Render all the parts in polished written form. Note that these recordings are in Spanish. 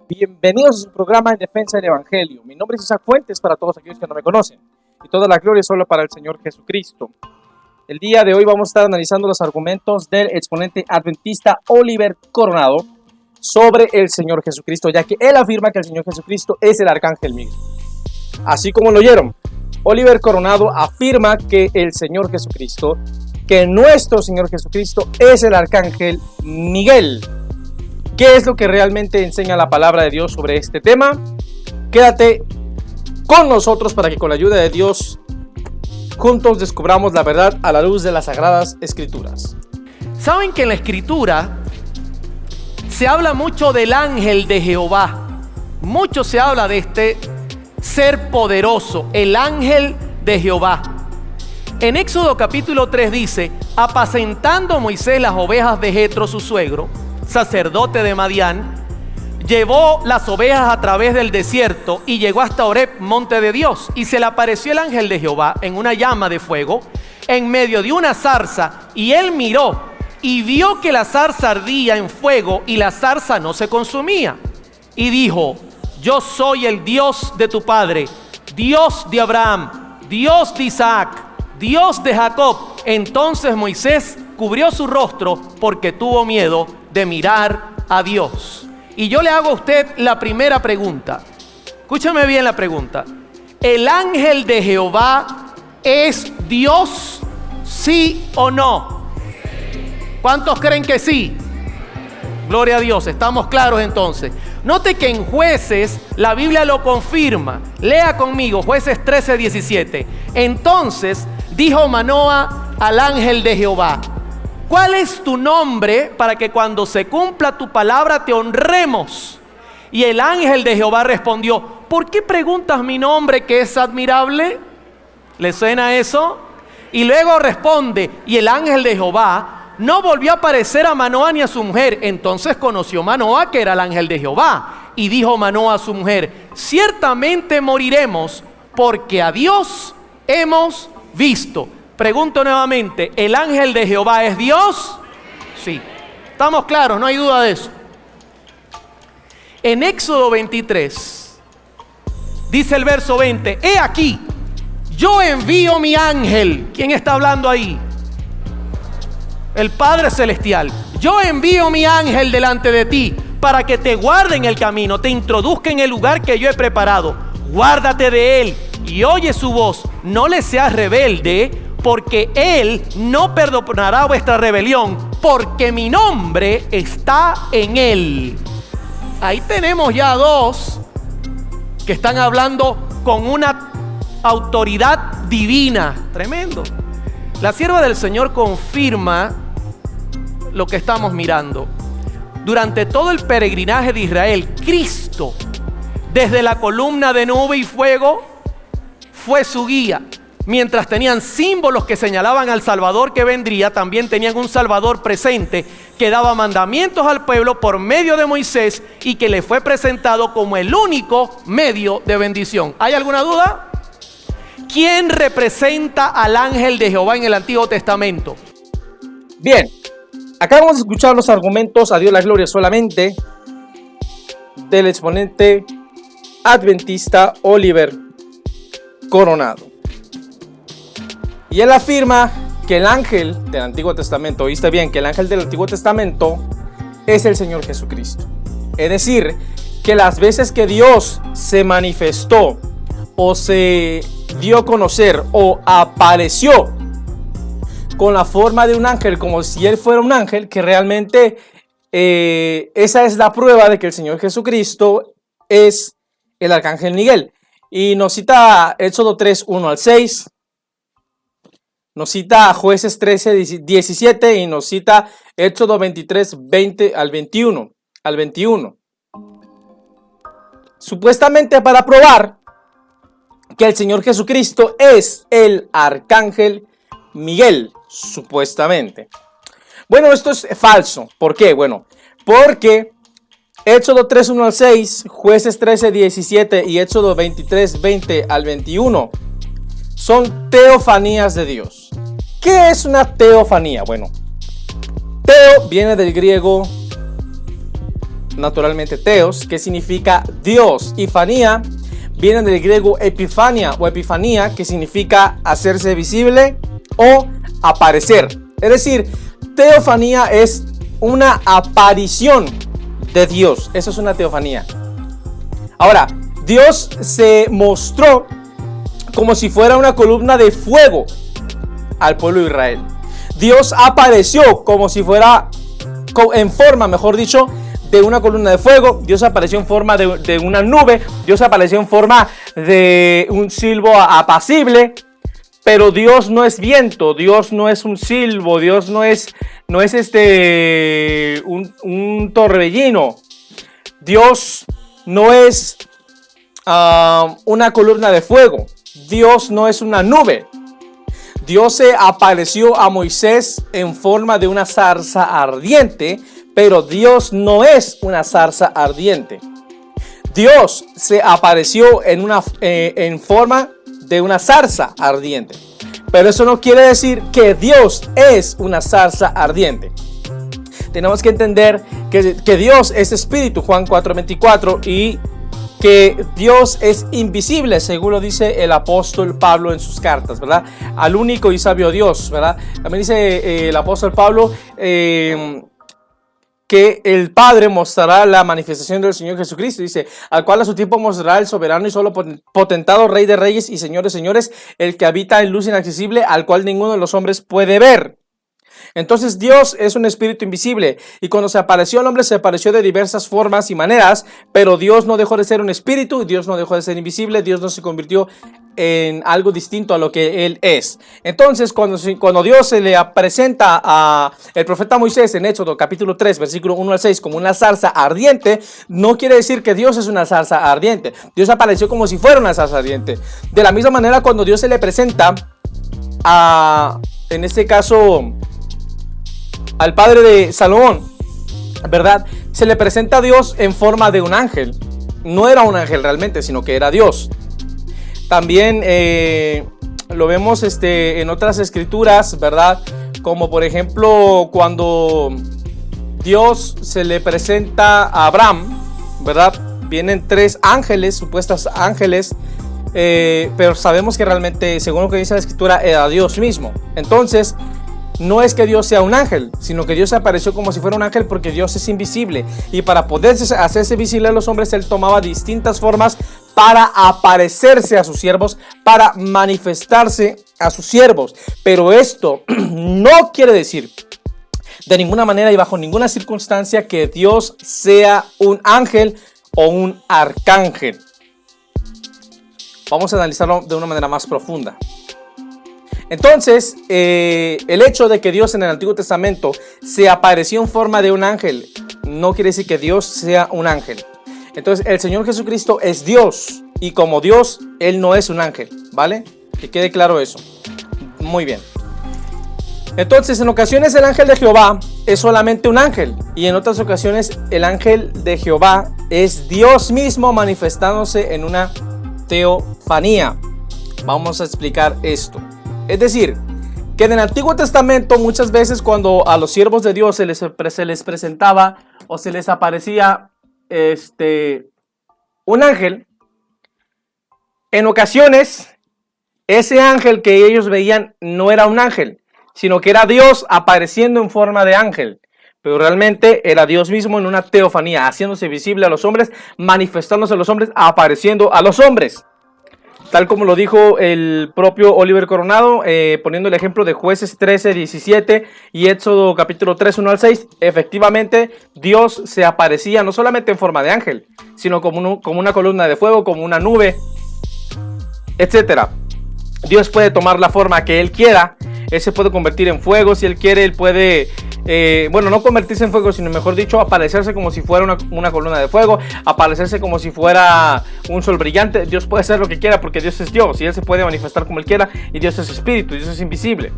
Bienvenidos a su programa en defensa del Evangelio. Mi nombre es Isaac Fuentes para todos aquellos que no me conocen. Y toda la gloria es solo para el Señor Jesucristo. El día de hoy vamos a estar analizando los argumentos del exponente adventista Oliver Coronado sobre el Señor Jesucristo, ya que él afirma que el Señor Jesucristo es el Arcángel Miguel. Así como lo oyeron, Oliver Coronado afirma que el Señor Jesucristo, que nuestro Señor Jesucristo es el Arcángel Miguel. ¿Qué es lo que realmente enseña la palabra de Dios sobre este tema? Quédate con nosotros para que con la ayuda de Dios juntos descubramos la verdad a la luz de las Sagradas Escrituras. ¿Saben que en la Escritura se habla mucho del ángel de Jehová? Mucho se habla de este ser poderoso, el ángel de Jehová. En Éxodo capítulo 3 dice: apacentando Moisés las ovejas de Jetro su suegro, sacerdote de Madián, llevó las ovejas a través del desierto y llegó hasta Horeb, monte de Dios, y se le apareció el ángel de Jehová en una llama de fuego en medio de una zarza, y él miró y vio que la zarza ardía en fuego y la zarza no se consumía, y dijo: yo soy el Dios de tu padre, Dios de Abraham, Dios de Isaac, Dios de Jacob. Entonces Moisés cubrió su rostro porque tuvo miedo de mirar a Dios. Y yo le hago a usted la primera pregunta. Escúchame bien la pregunta. ¿El ángel de Jehová es Dios? ¿Sí o no? ¿Cuántos creen que sí? Gloria a Dios, estamos claros entonces. Note que en Jueces la Biblia lo confirma. Lea conmigo Jueces 13:17. Entonces dijo Manoa al ángel de Jehová: ¿cuál es tu nombre para que cuando se cumpla tu palabra te honremos? Y el ángel de Jehová respondió: ¿por qué preguntas mi nombre, que es admirable? ¿Le suena eso? Y luego responde: y el ángel de Jehová no volvió a aparecer a Manoa ni a su mujer. Entonces conoció Manoa que era el ángel de Jehová. Y dijo Manoa a su mujer: ciertamente moriremos, porque a Dios hemos visto. Pregunto nuevamente: ¿el ángel de Jehová es Dios? Sí. ¿Estamos claros? No hay duda de eso. En Éxodo 23 dice el verso 20: he aquí, yo envío mi ángel. ¿Quién está hablando ahí? El Padre Celestial. Yo envío mi ángel delante de ti para que te guarde en el camino, te introduzca en el lugar que yo he preparado. Guárdate de él y oye su voz. No le seas rebelde, porque él no perdonará vuestra rebelión, porque mi nombre está en él. Ahí tenemos ya dos que están hablando con una autoridad divina. Tremendo. La sierva del Señor confirma lo que estamos mirando. Durante todo el peregrinaje de Israel, Cristo, desde la columna de nube y fuego, fue su guía. Mientras tenían símbolos que señalaban al Salvador que vendría, también tenían un Salvador presente que daba mandamientos al pueblo por medio de Moisés y que le fue presentado como el único medio de bendición. ¿Hay alguna duda? ¿Quién representa al ángel de Jehová en el Antiguo Testamento? Bien, acá vamos a escuchar los argumentos, a Dios la gloria solamente, del exponente adventista Oliver Coronado. Y él afirma que el ángel del Antiguo Testamento, oíste bien, que el ángel del Antiguo Testamento es el Señor Jesucristo. Es decir, que las veces que Dios se manifestó o se dio a conocer o apareció con la forma de un ángel, como si él fuera un ángel, que realmente esa es la prueba de que el Señor Jesucristo es el Arcángel Miguel. Y nos cita Éxodo 3, 1 al 6. Nos cita Jueces 13, 17 y nos cita Éxodo 23, 20 al 21. Supuestamente para probar que el Señor Jesucristo es el Arcángel Miguel, supuestamente. Bueno, esto es falso. ¿Por qué? Bueno, porque Éxodo 3, 1 al 6, Jueces 13, 17 y Éxodo 23, 20 al 21 son teofanías de Dios. ¿Qué es una teofanía? Bueno, teo viene del griego naturalmente Theos, que significa Dios, y Fanía viene del griego epifania o epifanía, que significa hacerse visible o aparecer. Es decir, teofanía es una aparición de Dios. Eso es una teofanía. Ahora, Dios se mostró como si fuera una columna de fuego al pueblo de Israel. Dios apareció como si fuera, en forma, mejor dicho, de una columna de fuego. Dios apareció en forma de una nube. Dios apareció en forma de un silbo apacible. Pero Dios no es viento, Dios no es un silbo, Dios no es un torbellino. Dios no es una columna de fuego. Dios no es una nube. Dios se apareció a Moisés en forma de una zarza ardiente, pero Dios no es una zarza ardiente. Dios se apareció en forma de una zarza ardiente, pero eso no quiere decir que Dios es una zarza ardiente. Tenemos que entender que Dios es espíritu, Juan 4:24, y que Dios es invisible, según lo dice el apóstol Pablo en sus cartas, ¿verdad? Al único y sabio Dios, ¿verdad? También dice el apóstol Pablo que el Padre mostrará la manifestación del Señor Jesucristo, dice, al cual a su tiempo mostrará el soberano y solo potentado, Rey de reyes y Señor de señores, el que habita en luz inaccesible, al cual ninguno de los hombres puede ver. Entonces Dios es un espíritu invisible, y cuando se apareció al hombre se apareció de diversas formas y maneras, pero Dios no dejó de ser un espíritu, Dios no dejó de ser invisible, Dios no se convirtió en algo distinto a lo que Él es. Entonces cuando Dios se le presenta a el profeta Moisés en Éxodo capítulo 3 versículo 1 al 6 como una zarza ardiente, no quiere decir que Dios es una zarza ardiente. Dios apareció como si fuera una zarza ardiente. De la misma manera, cuando Dios se le presenta en este caso al padre de Salomón, ¿verdad? Se le presenta a Dios en forma de un ángel. No era un ángel realmente, sino que era Dios. También lo vemos en otras escrituras, ¿verdad? Como por ejemplo cuando Dios se le presenta a Abraham, ¿verdad? Vienen 3 ángeles, supuestos ángeles, pero sabemos que realmente, según lo que dice la escritura, era Dios mismo. Entonces, no es que Dios sea un ángel, sino que Dios apareció como si fuera un ángel, porque Dios es invisible. Y para poder hacerse visible a los hombres, Él tomaba distintas formas para aparecerse a sus siervos, para manifestarse a sus siervos. Pero esto no quiere decir de ninguna manera y bajo ninguna circunstancia que Dios sea un ángel o un arcángel. Vamos a analizarlo de una manera más profunda. Entonces, el hecho de que Dios en el Antiguo Testamento se apareció en forma de un ángel no quiere decir que Dios sea un ángel. Entonces, el Señor Jesucristo es Dios, y como Dios, Él no es un ángel, ¿vale? Que quede claro eso. Muy bien. Entonces, en ocasiones el ángel de Jehová es solamente un ángel, y en otras ocasiones el ángel de Jehová es Dios mismo manifestándose en una teofanía. Vamos a explicar esto. Es decir, que en el Antiguo Testamento muchas veces cuando a los siervos de Dios se les presentaba o se les aparecía un ángel, en ocasiones ese ángel que ellos veían no era un ángel, sino que era Dios apareciendo en forma de ángel. Pero realmente era Dios mismo en una teofanía, haciéndose visible a los hombres, manifestándose a los hombres, apareciendo a los hombres. Tal como lo dijo el propio Oliver Coronado, poniendo el ejemplo de Jueces 13:17 y Éxodo capítulo 3, 1 al 6. Efectivamente, Dios se aparecía no solamente en forma de ángel, sino como una columna de fuego, como una nube, etc. Dios puede tomar la forma que Él quiera. Él se puede convertir en fuego si Él quiere. Él puede, no convertirse en fuego, sino mejor dicho, aparecerse como si fuera una columna de fuego, aparecerse como si fuera un sol brillante. Dios puede hacer lo que quiera porque Dios es Dios y Él se puede manifestar como Él quiera, y Dios es espíritu, Dios es invisible.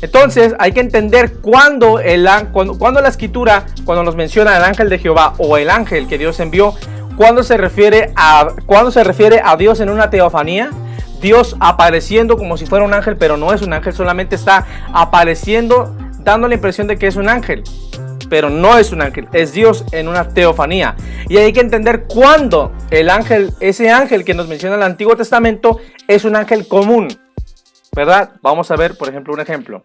Entonces hay que entender cuando la escritura, cuando nos menciona el ángel de Jehová o el ángel que Dios envió, cuando se refiere a Dios en una teofanía, Dios apareciendo como si fuera un ángel, pero no es un ángel, solamente está apareciendo, dando la impresión de que es un ángel. pero no es un ángel, es Dios en una teofanía. Y hay que entender cuándo el ángel, ese ángel que nos menciona el Antiguo Testamento, es un ángel común, ¿verdad? Vamos a ver, por ejemplo, un ejemplo.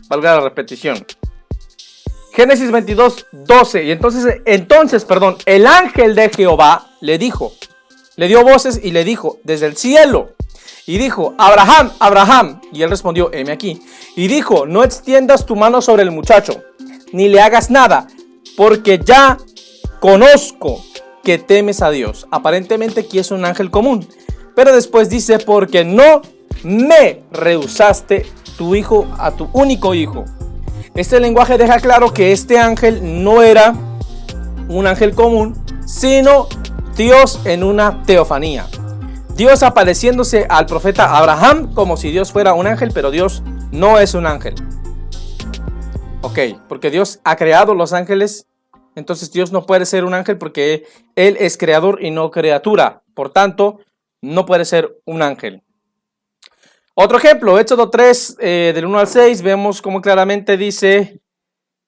Valga la repetición. Génesis 22, 12. Y entonces, el ángel de Jehová le dio voces y le dijo desde el cielo. Y dijo, Abraham, Abraham. Y él respondió, heme aquí. Y dijo, no extiendas tu mano sobre el muchacho, ni le hagas nada, porque ya conozco que temes a Dios. Aparentemente aquí es un ángel común. Pero después dice, porque no me rehusaste tu hijo, a tu único hijo. Este lenguaje deja claro que este ángel no era un ángel común, sino Dios en una teofanía. Dios apareciéndose al profeta Abraham como si Dios fuera un ángel, pero Dios no es un ángel. Ok, porque Dios ha creado los ángeles, entonces Dios no puede ser un ángel porque Él es creador y no criatura. Por tanto, no puede ser un ángel. Otro ejemplo, Éxodo 3, del 1 al 6, vemos como claramente dice,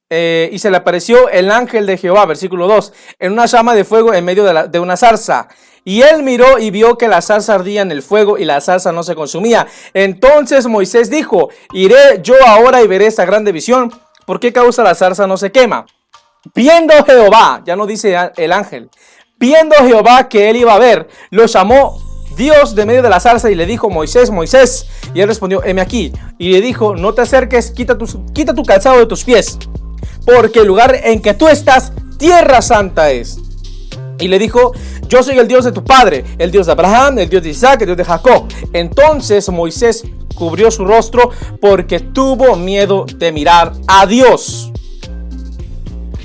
y se le apareció el ángel de Jehová, versículo 2, en una llama de fuego en medio de una zarza. Y él miró y vio que la zarza ardía en el fuego y la zarza no se consumía. Entonces Moisés dijo, iré yo ahora y veré esta grande visión. ¿Por qué causa la zarza no se quema? Viendo Jehová, ya no dice el ángel, viendo Jehová que él iba a ver, lo llamó Dios de medio de la zarza y le dijo, Moisés, Moisés. Y él respondió, heme aquí. Y le dijo, no te acerques, quita tu calzado de tus pies, porque el lugar en que tú estás, tierra santa es. Y le dijo, yo soy el Dios de tu padre, el Dios de Abraham, el Dios de Isaac, el Dios de Jacob. Entonces Moisés cubrió su rostro porque tuvo miedo de mirar a Dios.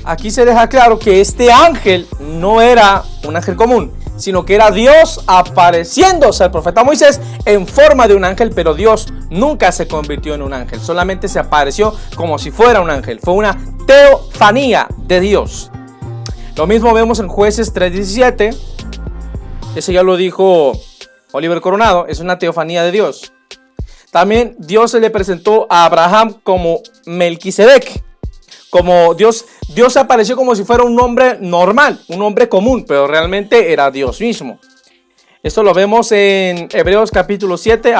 Aquí se deja claro que este ángel no era un ángel común, sino que era Dios apareciéndose al profeta Moisés en forma de un ángel, pero Dios nunca se convirtió en un ángel, solamente se apareció como si fuera un ángel. Fue una teofanía de Dios. Lo mismo vemos en Jueces 3:17. Ese ya lo dijo Oliver Coronado, es una teofanía de Dios. También Dios se le presentó a Abraham como Melquisedec. Como Dios apareció como si fuera un hombre normal, un hombre común, pero realmente era Dios mismo. Esto lo vemos en Hebreos capítulo 7,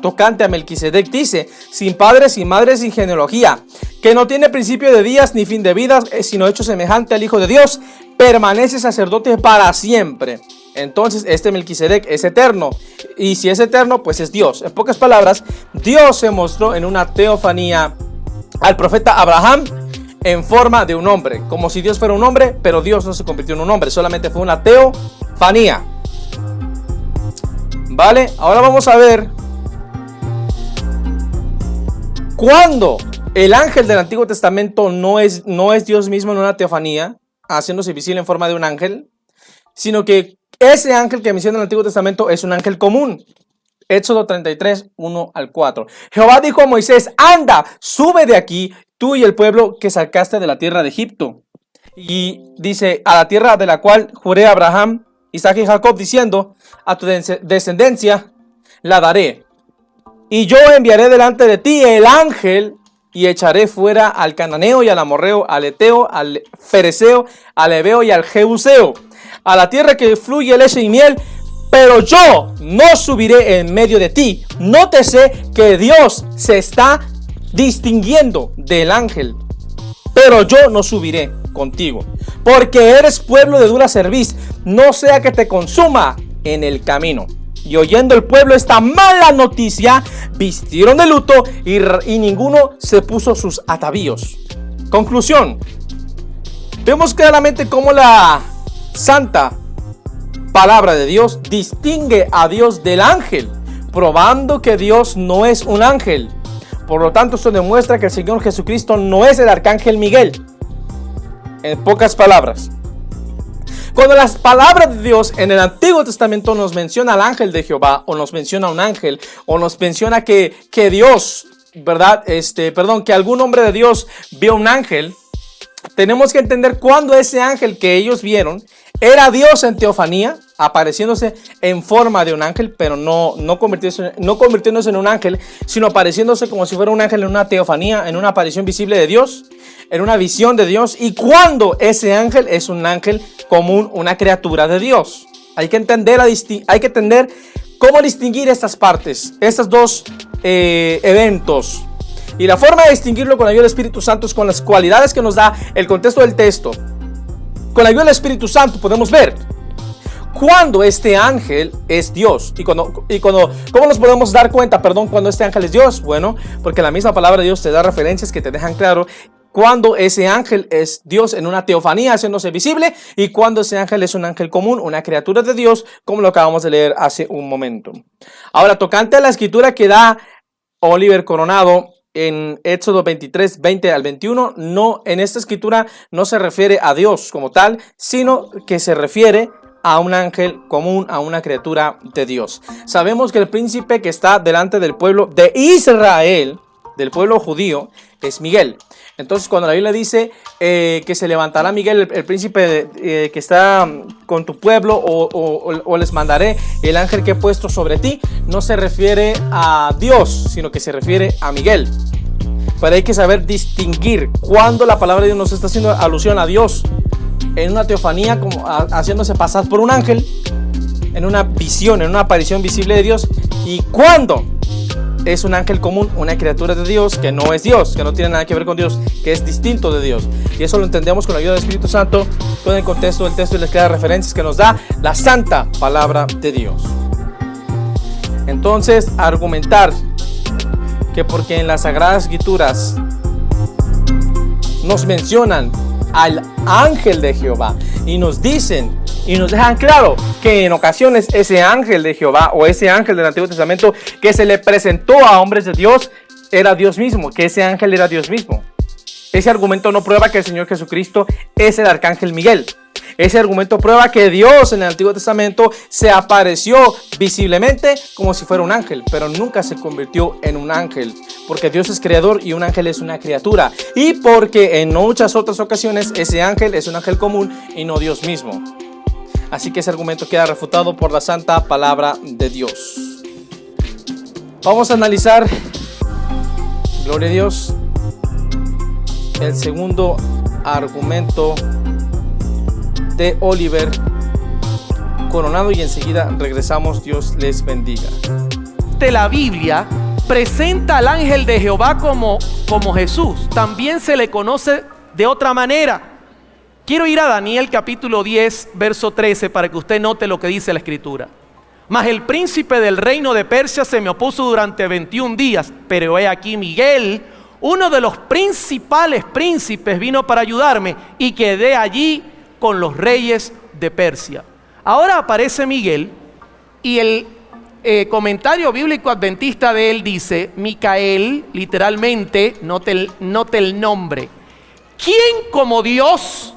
tocante a Melquisedec, dice, sin padre, sin madre, sin genealogía, que no tiene principio de días ni fin de vida, sino hecho semejante al Hijo de Dios, permanece sacerdote para siempre. Entonces este Melquisedec es eterno, y si es eterno, pues es Dios. En pocas palabras, Dios se mostró en una teofanía al profeta Abraham en forma de un hombre, como si Dios fuera un hombre, pero Dios no se convirtió en un hombre, solamente fue una teofanía. Vale, ahora vamos a ver cuando el ángel del Antiguo Testamento no es Dios mismo en una teofanía, haciéndose visible en forma de un ángel, sino que ese ángel que menciona en el Antiguo Testamento es un ángel común. Éxodo 33, 1 al 4. Jehová dijo a Moisés, anda, sube de aquí, tú y el pueblo que sacaste de la tierra de Egipto. Y dice, a la tierra de la cual juré a Abraham, Isaac y Jacob, diciendo, a tu descendencia la daré. Y yo enviaré delante de ti el ángel y echaré fuera al cananeo y al amorreo, al eteo, al fereceo, al heveo y al jebuseo, a la tierra que fluye leche y miel, pero yo no subiré en medio de ti. Nótese que Dios se está distinguiendo del ángel. Pero yo no subiré contigo, porque eres pueblo de dura cerviz, no sea que te consuma en el camino. Y oyendo el pueblo esta mala noticia, vistieron de luto y ninguno se puso sus atavíos. Conclusión. Vemos claramente cómo la santa palabra de Dios distingue a Dios del ángel, probando que Dios no es un ángel. Por lo tanto, esto demuestra que el Señor Jesucristo no es el arcángel Miguel. En pocas palabras, cuando las palabras de Dios en el Antiguo Testamento nos menciona al ángel de Jehová, o nos menciona a un ángel, o nos menciona que Dios, ¿verdad? Que algún hombre de Dios vio un ángel, tenemos que entender cuándo ese ángel que ellos vieron Era Dios en teofanía, apareciéndose en forma de un ángel, pero no convirtiéndose en un ángel, sino apareciéndose como si fuera un ángel en una teofanía, en una aparición visible de Dios, en una visión de Dios. Y cuando ese ángel es un ángel común, una criatura de Dios. Hay que entender cómo distinguir estas partes, estos dos eventos. Y la forma de distinguirlo con la ayuda del Espíritu Santo es con las cualidades que nos da el contexto del texto. Con la ayuda del Espíritu Santo podemos ver cuando este ángel es Dios. ¿Cómo nos podemos dar cuenta, cuando este ángel es Dios? Bueno, porque la misma palabra de Dios te da referencias que te dejan claro cuando ese ángel es Dios en una teofanía haciéndose visible y cuando ese ángel es un ángel común, una criatura de Dios, como lo acabamos de leer hace un momento. Ahora, tocante a la escritura que da Oliver Coronado en Éxodo 23, 20 al 21, en esta escritura no se refiere a Dios como tal, sino que se refiere a un ángel común, a una criatura de Dios. Sabemos que el príncipe que está delante del pueblo de Israel, del pueblo judío, es Miguel. Entonces, cuando la Biblia dice que se levantará Miguel, el príncipe que está con tu pueblo, o les mandaré el ángel que he puesto sobre ti, no se refiere a Dios, sino que se refiere a Miguel. Pero hay que saber distinguir cuando la palabra de Dios nos está haciendo alusión a Dios en una teofanía, como haciéndose pasar por un ángel, en una visión, en una aparición visible de Dios, y cuando es un ángel común, una criatura de Dios que no es Dios, que no tiene nada que ver con Dios, que es distinto de Dios. Y eso lo entendemos con la ayuda del Espíritu Santo, todo el contexto del texto y las claras referencias que nos da la santa palabra de Dios. Entonces, argumentar que porque en las Sagradas Escrituras nos mencionan al ángel de Jehová y nos dicen y nos dejan claro que en ocasiones ese ángel de Jehová o ese ángel del Antiguo Testamento que se le presentó a hombres de Dios era Dios mismo, que ese ángel era Dios mismo. Ese argumento no prueba que el Señor Jesucristo es el arcángel Miguel. Ese argumento prueba que Dios en el Antiguo Testamento se apareció visiblemente como si fuera un ángel, pero nunca se convirtió en un ángel, porque Dios es creador y un ángel es una criatura, y porque en muchas otras ocasiones ese ángel es un ángel común y no Dios mismo. Así que ese argumento queda refutado por la santa palabra de Dios. Vamos a analizar, gloria a Dios, el segundo argumento de Oliver Coronado y enseguida regresamos. Dios les bendiga. De la Biblia presenta al ángel de Jehová como Jesús. También se le conoce de otra manera. Quiero ir a Daniel capítulo 10, verso 13, para que usted note lo que dice la escritura. Mas el príncipe del reino de Persia se me opuso durante 21 días, pero he aquí Miguel, uno de los principales príncipes, vino para ayudarme y quedé allí con los reyes de Persia. Ahora aparece Miguel y el comentario bíblico adventista de él dice, Micael, literalmente, note el nombre. ¿Quién como Dios?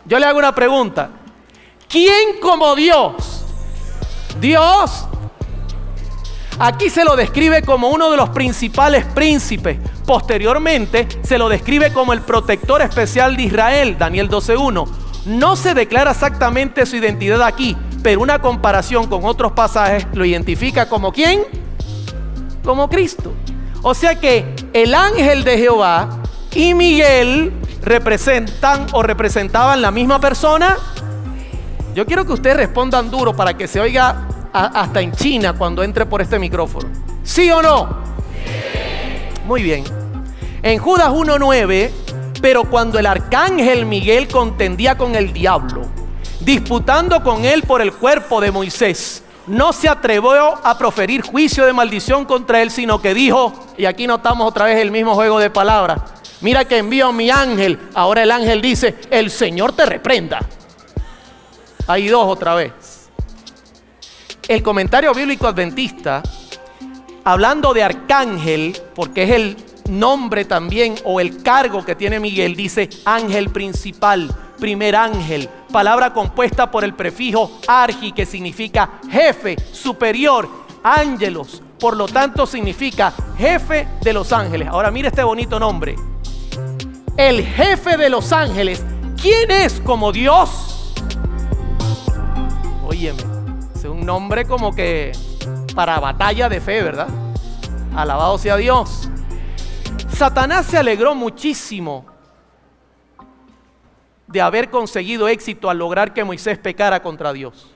Yo le hago una pregunta. ¿Quién como Dios? Dios. Aquí se lo describe como uno de los principales príncipes. Posteriormente se lo describe como el protector especial de Israel, Daniel 12:1. No se declara exactamente su identidad aquí, pero una comparación con otros pasajes lo identifica como ¿quién? Como Cristo. O sea que el ángel de Jehová y Miguel representaban la misma persona. Yo quiero que ustedes respondan duro para que se oiga hasta en China cuando entre por este micrófono. ¿Sí o no? Sí. Muy bien. En Judas 1:9, pero cuando el arcángel Miguel contendía con el diablo, disputando con él por el cuerpo de Moisés, no se atrevió a proferir juicio de maldición contra él, sino que dijo, y aquí notamos otra vez el mismo juego de palabras, mira que envío a mi ángel. Ahora el ángel dice, el Señor te reprenda. Hay dos otra vez. El comentario bíblico adventista, hablando de arcángel, porque es el nombre también o el cargo que tiene Miguel, dice ángel principal, primer ángel, palabra compuesta por el prefijo argi, que significa jefe, superior, ángelos, por lo tanto significa jefe de los ángeles. Ahora mire este bonito nombre, el jefe de los ángeles. ¿Quién es como Dios? Óyeme, es un nombre como que para batalla de fe, ¿verdad? Alabado sea Dios. Satanás se alegró muchísimo de haber conseguido éxito al lograr que Moisés pecara contra Dios.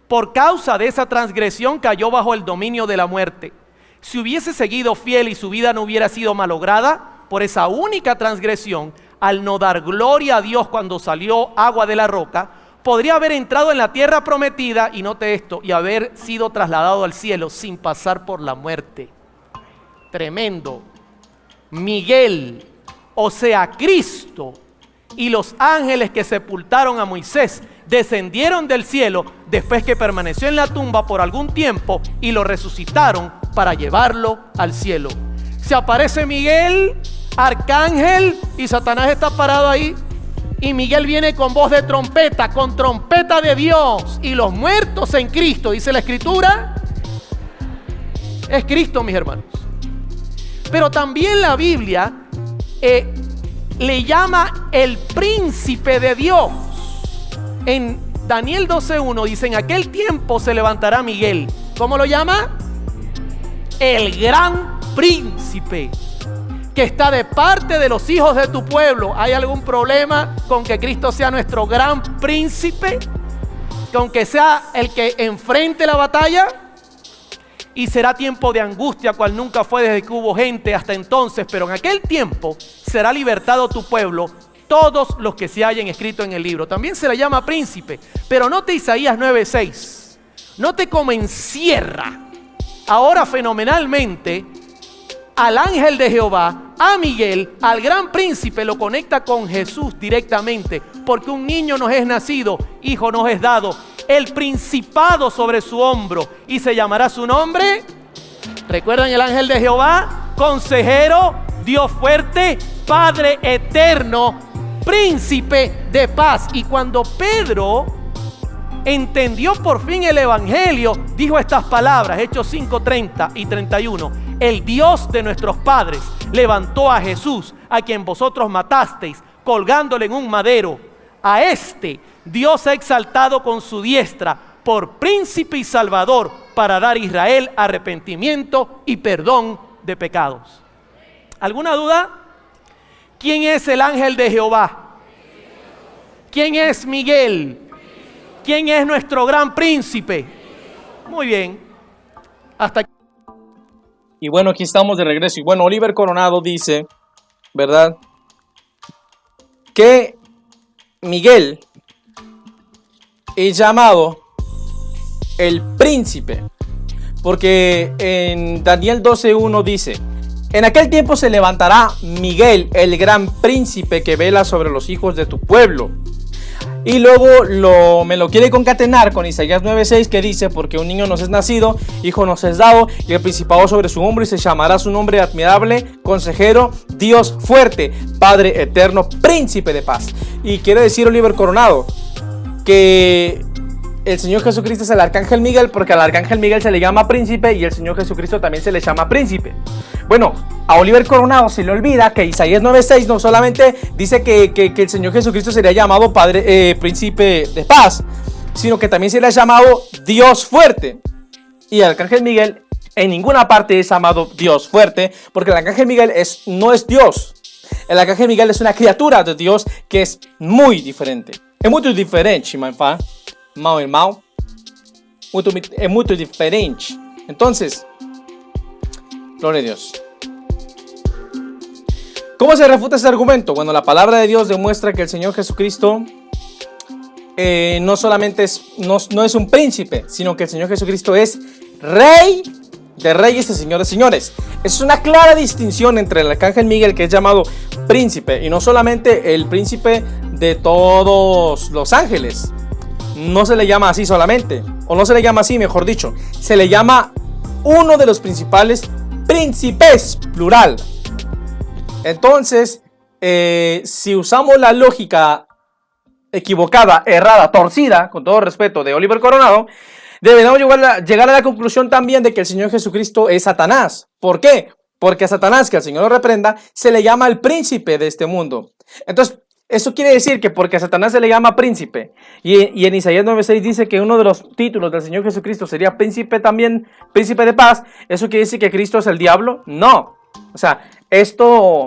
Por causa de esa transgresión cayó bajo el dominio de la muerte. Si hubiese seguido fiel y su vida no hubiera sido malograda por esa única transgresión, al no dar gloria a Dios cuando salió agua de la roca, podría haber entrado en la tierra prometida, y note esto, y haber sido trasladado al cielo sin pasar por la muerte. Tremendo. Miguel, o sea Cristo, y los ángeles que sepultaron a Moisés descendieron del cielo después que permaneció en la tumba por algún tiempo y lo resucitaron para llevarlo al cielo. Se aparece Miguel, arcángel, y Satanás está parado ahí, y Miguel viene con voz de trompeta, con trompeta de Dios, y los muertos en Cristo, dice la Escritura, es Cristo, mis hermanos. Pero también la Biblia le llama el príncipe de Dios. En Daniel 12:1 dice: en aquel tiempo se levantará Miguel. ¿Cómo lo llama? El gran príncipe, que está de parte de los hijos de tu pueblo. ¿Hay algún problema con que Cristo sea nuestro gran príncipe? ¿Con que sea el que enfrente la batalla? Y será tiempo de angustia, cual nunca fue desde que hubo gente hasta entonces, pero en aquel tiempo será libertado tu pueblo, todos los que se hayan escrito en el libro. También se le llama príncipe, pero note Isaías 9:6. Note cómo encierra ahora fenomenalmente al ángel de Jehová, a Miguel, al gran príncipe, lo conecta con Jesús directamente, porque un niño nos es nacido, hijo nos es dado, el principado sobre su hombro, y se llamará su nombre. ¿Recuerdan el ángel de Jehová? Consejero, Dios fuerte, Padre eterno, príncipe de paz. Y cuando Pedro entendió por fin el evangelio, dijo estas palabras, Hechos 5:30 y 31. El Dios de nuestros padres levantó a Jesús, a quien vosotros matasteis, colgándole en un madero. A este Dios ha exaltado con su diestra por príncipe y salvador, para dar a Israel arrepentimiento y perdón de pecados. ¿Alguna duda? ¿Quién es el ángel de Jehová? ¿Quién es Miguel? ¿Quién es nuestro gran príncipe? Muy bien. Hasta aquí. Y bueno, aquí estamos de regreso. Y bueno, Oliver Coronado dice, ¿verdad?, que Miguel es llamado el príncipe, porque en Daniel 12:1 dice: en aquel tiempo se levantará Miguel, el gran príncipe que vela sobre los hijos de tu pueblo. Y luego me lo quiere concatenar con Isaías 9:6, que dice: porque un niño nos es nacido, hijo nos es dado, y el principado sobre su hombro, y se llamará su nombre admirable, consejero, Dios fuerte, Padre eterno, príncipe de paz. Y quiere decir Oliver Coronado que el Señor Jesucristo es el arcángel Miguel, porque al arcángel Miguel se le llama príncipe, y el Señor Jesucristo también se le llama príncipe. Bueno, a Oliver Coronado se le olvida que Isaías 9:6 no solamente dice que el Señor Jesucristo sería llamado príncipe de paz, sino que también se le ha llamado Dios fuerte. Y el arcángel Miguel en ninguna parte es llamado Dios fuerte, porque el arcángel Miguel no es Dios. El arcángel Miguel es una criatura de Dios que es muy diferente. Es muy diferente, meu irmão. Es muy diferente. Entonces, gloria a Dios. ¿Cómo se refuta ese argumento? Bueno, la palabra de Dios demuestra que el Señor Jesucristo no solamente no es un príncipe, sino que el Señor Jesucristo es Rey de reyes y Señor de señores. Es una clara distinción entre el arcángel Miguel, que es llamado príncipe, y no solamente el príncipe de todos los ángeles. No se le llama así solamente, o no se le llama así, mejor dicho, se le llama uno de los principales príncipes, plural. Entonces, si usamos la lógica equivocada, errada, torcida, con todo respeto, de Oliver Coronado, debemos llegar a la conclusión también de que el Señor Jesucristo es Satanás. ¿Por qué? Porque a Satanás, que el Señor lo reprenda, se le llama el príncipe de este mundo. Entonces, Eso quiere decir que porque a Satanás se le llama príncipe, y en Isaías 9:6 dice que uno de los títulos del Señor Jesucristo sería príncipe también, príncipe de paz, ¿eso quiere decir que Cristo es el diablo? No. O sea, esto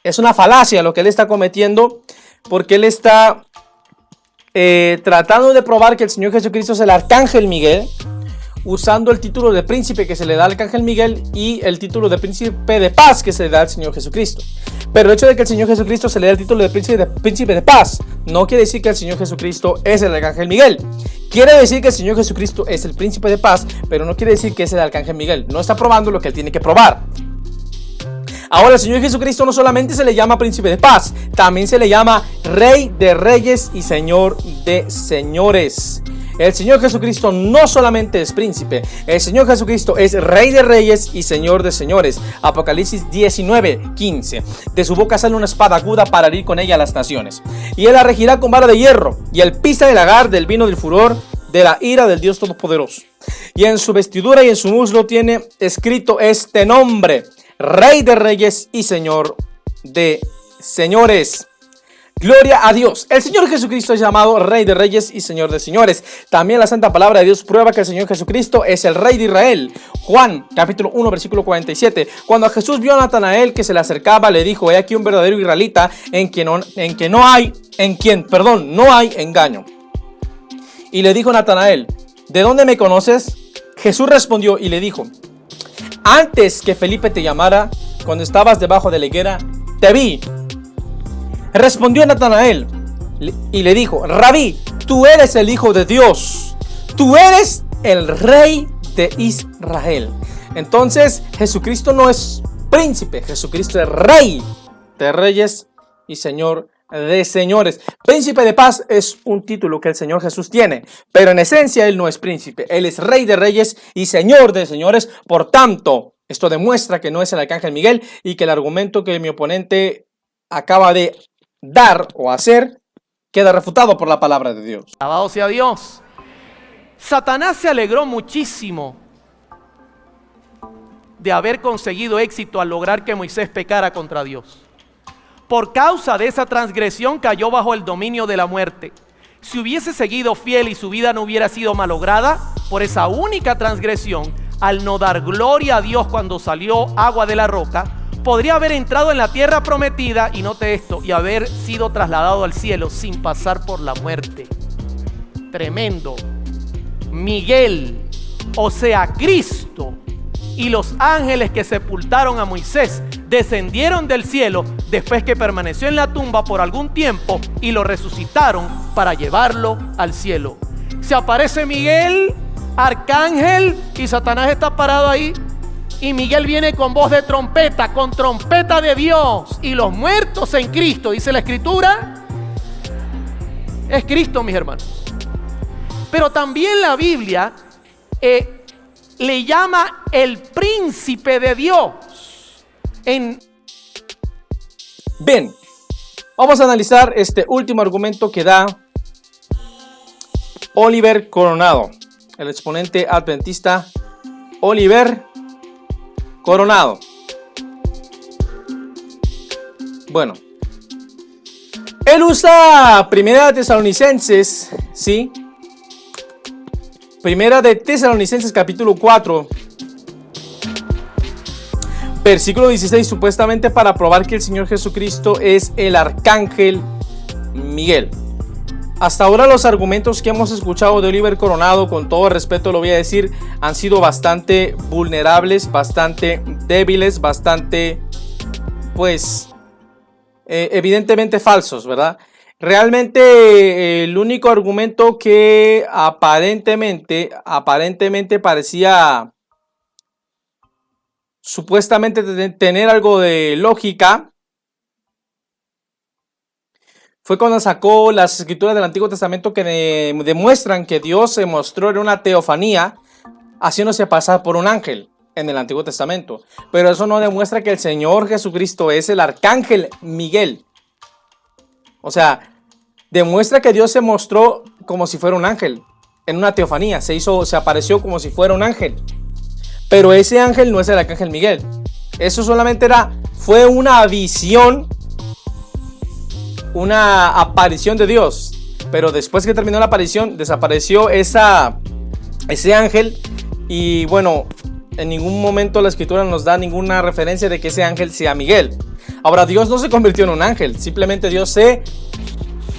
es una falacia lo que él está cometiendo, porque él está tratando de probar que el Señor Jesucristo es el arcángel Miguel, usando el título de príncipe que se le da al arcángel Miguel y el título de príncipe de paz que se le da al Señor Jesucristo. Pero el hecho de que el Señor Jesucristo se le dé el título de príncipe de paz no quiere decir que el Señor Jesucristo es el arcángel Miguel. Quiere decir que el Señor Jesucristo es el príncipe de paz, pero no quiere decir que es el arcángel Miguel. No está probando lo que él tiene que probar. Ahora, el Señor Jesucristo no solamente se le llama príncipe de paz, también se le llama rey de reyes y señor de señores. El Señor Jesucristo no solamente es príncipe, el Señor Jesucristo es rey de reyes y señor de señores. Apocalipsis 19:15. De su boca sale una espada aguda para herir con ella a las naciones. Y él la regirá con vara de hierro, y el pisa del lagar del vino del furor de la ira del Dios Todopoderoso. Y en su vestidura y en su muslo tiene escrito este nombre: Rey de reyes y Señor de señores. Gloria a Dios. El Señor Jesucristo es llamado Rey de Reyes y Señor de Señores. También la Santa Palabra de Dios prueba que el Señor Jesucristo es el Rey de Israel. Juan, capítulo 1, versículo 47. Cuando Jesús vio a Natanael que se le acercaba, le dijo: he aquí un verdadero israelita en quien no hay engaño. Y le dijo Natanael: ¿de dónde me conoces? Jesús respondió y le dijo: antes que Felipe te llamara, cuando estabas debajo de la higuera, te vi. Respondió Natanael y le dijo: Rabí, tú eres el Hijo de Dios, tú eres el Rey de Israel. Entonces, Jesucristo no es príncipe, Jesucristo es Rey de reyes y Señor de señores. Príncipe de paz es un título que el Señor Jesús tiene, pero en esencia Él no es príncipe, Él es Rey de reyes y Señor de señores. Por tanto, esto demuestra que no es el arcángel Miguel y que el argumento que mi oponente acaba de dar o hacer queda refutado por la palabra de Dios. Alabado sea Dios. Satanás se alegró muchísimo de haber conseguido éxito al lograr que Moisés pecara contra Dios. Por causa de esa transgresión cayó bajo el dominio de la muerte. Si hubiese seguido fiel y su vida no hubiera sido malograda por esa única transgresión, al no dar gloria a Dios cuando salió agua de la roca, podría haber entrado en la tierra prometida, y note esto, y haber sido trasladado al cielo sin pasar por la muerte. Tremendo. Miguel, o sea Cristo, y los ángeles que sepultaron a Moisés descendieron del cielo después que permaneció en la tumba por algún tiempo y lo resucitaron para llevarlo al cielo. Se aparece Miguel, arcángel, y Satanás está parado ahí. Y Miguel viene con voz de trompeta, con trompeta de Dios. Y los muertos en Cristo, dice la Escritura, es Cristo, mis hermanos. Pero también la Biblia le llama el príncipe de Dios. Bien, vamos a analizar este último argumento que da Oliver Coronado, el exponente adventista Oliver Coronado. Bueno, él usa Primera de Tesalonicenses, ¿sí? Primera de Tesalonicenses capítulo 4, versículo 16, supuestamente para probar que el Señor Jesucristo es el arcángel Miguel. Hasta ahora los argumentos que hemos escuchado de Oliver Coronado, con todo respeto lo voy a decir, han sido bastante vulnerables, bastante débiles, bastante, pues, evidentemente falsos, ¿verdad? Realmente el único argumento que aparentemente parecía supuestamente tener algo de lógica fue cuando sacó las escrituras del Antiguo Testamento que demuestran que Dios se mostró en una teofanía haciéndose pasar por un ángel en el Antiguo Testamento. Pero eso no demuestra que el Señor Jesucristo es el arcángel Miguel. O sea, demuestra que Dios se mostró como si fuera un ángel en una teofanía. Se apareció como si fuera un ángel. Pero ese ángel no es el arcángel Miguel. Eso solamente fue una visión una aparición de Dios, pero después que terminó la aparición desapareció ese ángel. Y bueno, en ningún momento la escritura nos da ninguna referencia de que ese ángel sea Miguel. Ahora, Dios no se convirtió en un ángel, simplemente Dios se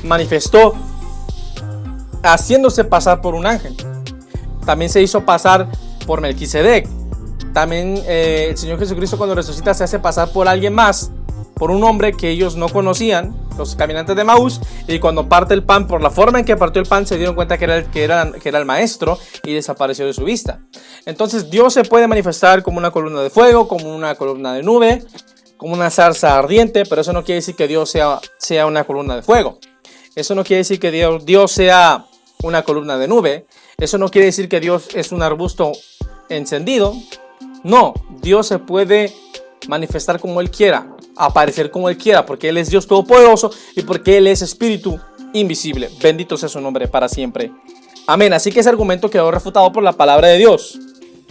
manifestó haciéndose pasar por un ángel. También se hizo pasar por Melquisedec. También el Señor Jesucristo, cuando resucita, se hace pasar por alguien más, por un hombre que ellos no conocían, los caminantes de Maús. Y cuando parte el pan, por la forma en que partió el pan, se dieron cuenta que era el maestro, y desapareció de su vista. Entonces Dios se puede manifestar como una columna de fuego, como una columna de nube, como una zarza ardiente, pero eso no quiere decir que Dios sea una columna de fuego. Eso no quiere decir que Dios sea una columna de nube. Eso no quiere decir que Dios es un arbusto encendido. No, Dios se puede manifestar como Él quiera, aparecer como Él quiera, porque Él es Dios todopoderoso y porque Él es espíritu invisible. Bendito sea su nombre para siempre. Amén. Así que ese argumento quedó refutado por la palabra de Dios.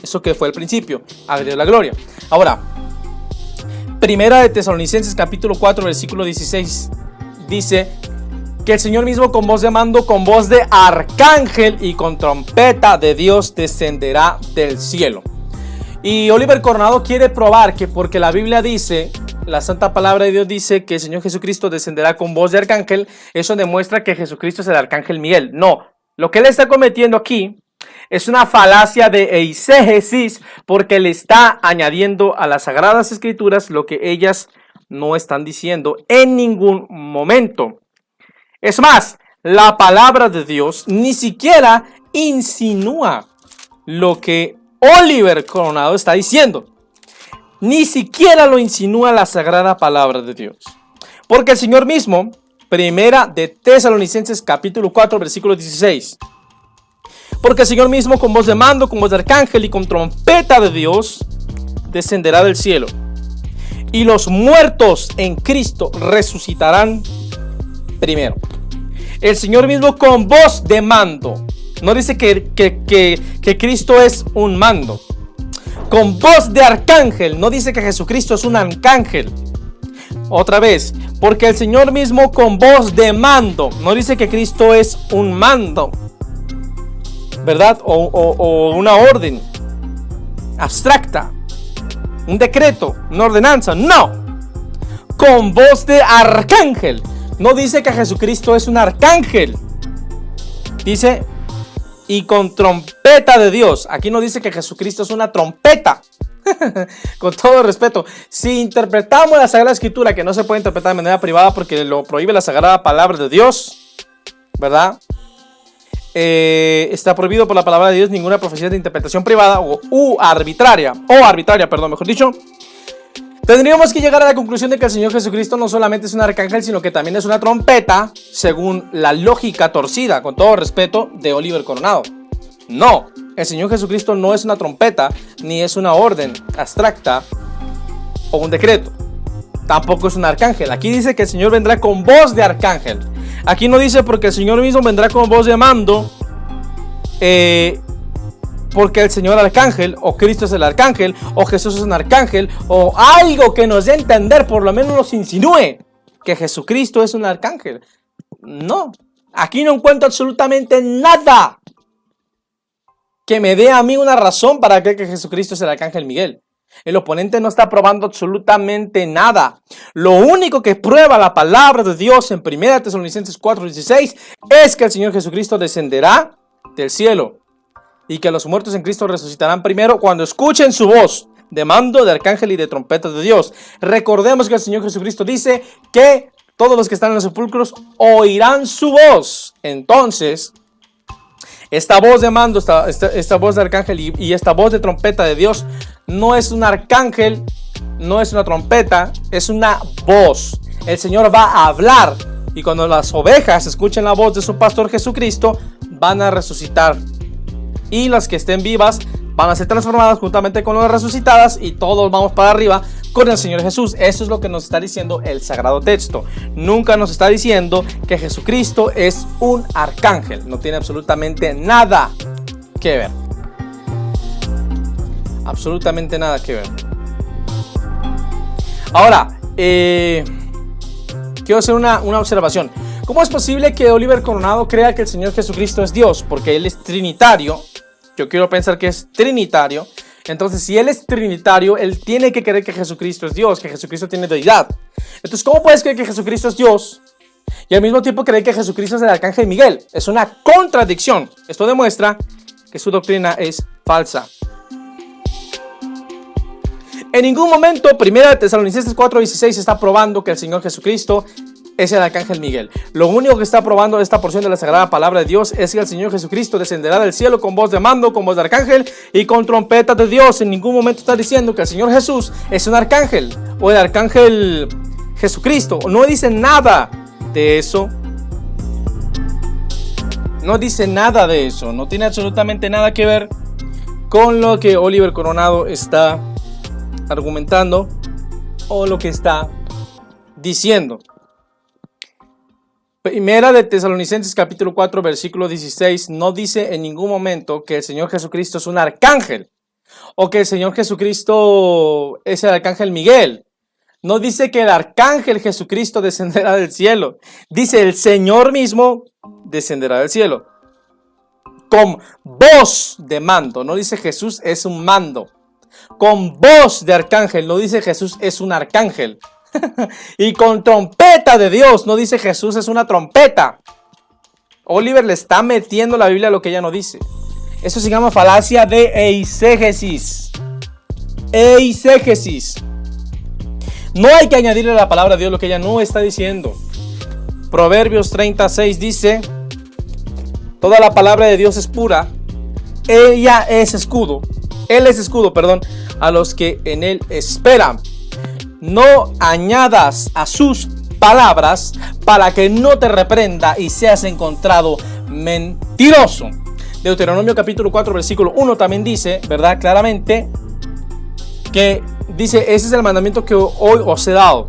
Eso que fue el principio. A Dios la gloria. Ahora, Primera de Tesalonicenses capítulo 4 versículo 16 dice que el Señor mismo con voz de mando, con voz de arcángel y con trompeta de Dios descenderá del cielo. Y Oliver Coronado quiere probar que porque la Biblia dice, la santa palabra de Dios dice que el Señor Jesucristo descenderá con voz de arcángel, eso demuestra que Jesucristo es el arcángel Miguel. No, lo que él está cometiendo aquí es una falacia de eisegesis, porque le está añadiendo a las Sagradas Escrituras lo que ellas no están diciendo en ningún momento. Es más, la palabra de Dios ni siquiera insinúa lo que Oliver Coronado está diciendo. Ni siquiera lo insinúa la sagrada palabra de Dios. Porque el Señor mismo, Primera de Tesalonicenses capítulo 4 versículo 16. Porque el Señor mismo con voz de mando, con voz de arcángel y con trompeta de Dios descenderá del cielo. Y los muertos en Cristo resucitarán primero. El Señor mismo con voz de mando. No dice que Cristo es un mando. Con voz de arcángel. No dice que Jesucristo es un arcángel. Otra vez. Porque el Señor mismo con voz de mando. No dice que Cristo es un mando, ¿verdad? O una orden abstracta. Un decreto. Una ordenanza. No. Con voz de arcángel. No dice que Jesucristo es un arcángel. Dice, y con trompeta de Dios. Aquí no dice que Jesucristo es una trompeta. Con todo respeto, si interpretamos la Sagrada Escritura, que no se puede interpretar de manera privada porque lo prohíbe la Sagrada Palabra de Dios, ¿verdad? Está prohibido por la palabra de Dios ninguna profecía de interpretación privada o arbitraria, mejor dicho. Tendríamos que llegar a la conclusión de que el Señor Jesucristo no solamente es un arcángel, sino que también es una trompeta, según la lógica torcida, con todo respeto, de Oliver Coronado. No, el Señor Jesucristo no es una trompeta, ni es una orden abstracta o un decreto. Tampoco es un arcángel. Aquí dice que el Señor vendrá con voz de arcángel. Aquí no dice porque el Señor mismo vendrá con voz de mando, porque el Señor arcángel, o Cristo es el arcángel, o Jesús es un arcángel, o algo que nos dé a entender, por lo menos nos insinúe que Jesucristo es un arcángel. No, aquí no encuentro absolutamente nada que me dé a mí una razón para creer que Jesucristo es el arcángel Miguel. El oponente no está probando absolutamente nada. Lo único que prueba la palabra de Dios en 1 Tesalonicenses 4:16 es que el Señor Jesucristo descenderá del cielo y que los muertos en Cristo resucitarán primero cuando escuchen su voz de mando, de arcángel y de trompeta de Dios. Recordemos que el Señor Jesucristo dice que todos los que están en los sepulcros oirán su voz. Entonces, esta voz de mando, esta voz de arcángel y esta voz de trompeta de Dios no es un arcángel, no es una trompeta, es una voz. El Señor va a hablar y cuando las ovejas escuchen la voz de su pastor Jesucristo, van a resucitar. Y las que estén vivas van a ser transformadas juntamente con las resucitadas y todos vamos para arriba con el Señor Jesús. Eso es lo que nos está diciendo el Sagrado Texto. Nunca nos está diciendo que Jesucristo es un arcángel. No tiene absolutamente nada que ver. Absolutamente nada que ver. Ahora, quiero hacer una observación. ¿Cómo es posible que Oliver Coronado crea que el Señor Jesucristo es Dios? Porque Él es trinitario. Yo quiero pensar que es trinitario. Entonces, si Él es trinitario, Él tiene que creer que Jesucristo es Dios, que Jesucristo tiene deidad. Entonces, ¿cómo puedes creer que Jesucristo es Dios y al mismo tiempo creer que Jesucristo es el arcángel Miguel? Es una contradicción. Esto demuestra que su doctrina es falsa. En ningún momento, 1 Tesalonicenses 4:16 está probando que el Señor Jesucristo es el arcángel Miguel. Lo único que está probando esta porción de la sagrada palabra de Dios es que el Señor Jesucristo descenderá del cielo con voz de mando, con voz de arcángel y con trompeta de Dios. En ningún momento está diciendo que el Señor Jesús es un arcángel o el arcángel Jesucristo. No dice nada de eso. No dice nada de eso. No tiene absolutamente nada que ver con lo que Oliver Coronado está argumentando o lo que está diciendo. Primera de Tesalonicenses capítulo 4 versículo 16 no dice en ningún momento que el Señor Jesucristo es un arcángel o que el Señor Jesucristo es el arcángel Miguel. No dice que el arcángel Jesucristo descenderá del cielo. Dice el Señor mismo descenderá del cielo con voz de mando. No dice Jesús es un mando. Con voz de arcángel. No dice Jesús es un arcángel. Y con trompeta de Dios. No dice Jesús es una trompeta. Oliver le está metiendo la Biblia a lo que ella no dice. Eso se llama falacia de eisegesis. Eisegesis. No hay que añadirle a la palabra de Dios lo que ella no está diciendo. Proverbios 36 dice: toda la palabra de Dios es pura. Ella es escudo. Él es escudo, perdón, a los que en él esperan. No añadas a sus palabras para que no te reprenda y seas encontrado mentiroso. Deuteronomio capítulo 4 versículo 1 también dice, ¿verdad? Claramente que dice, ese es el mandamiento que hoy os he dado.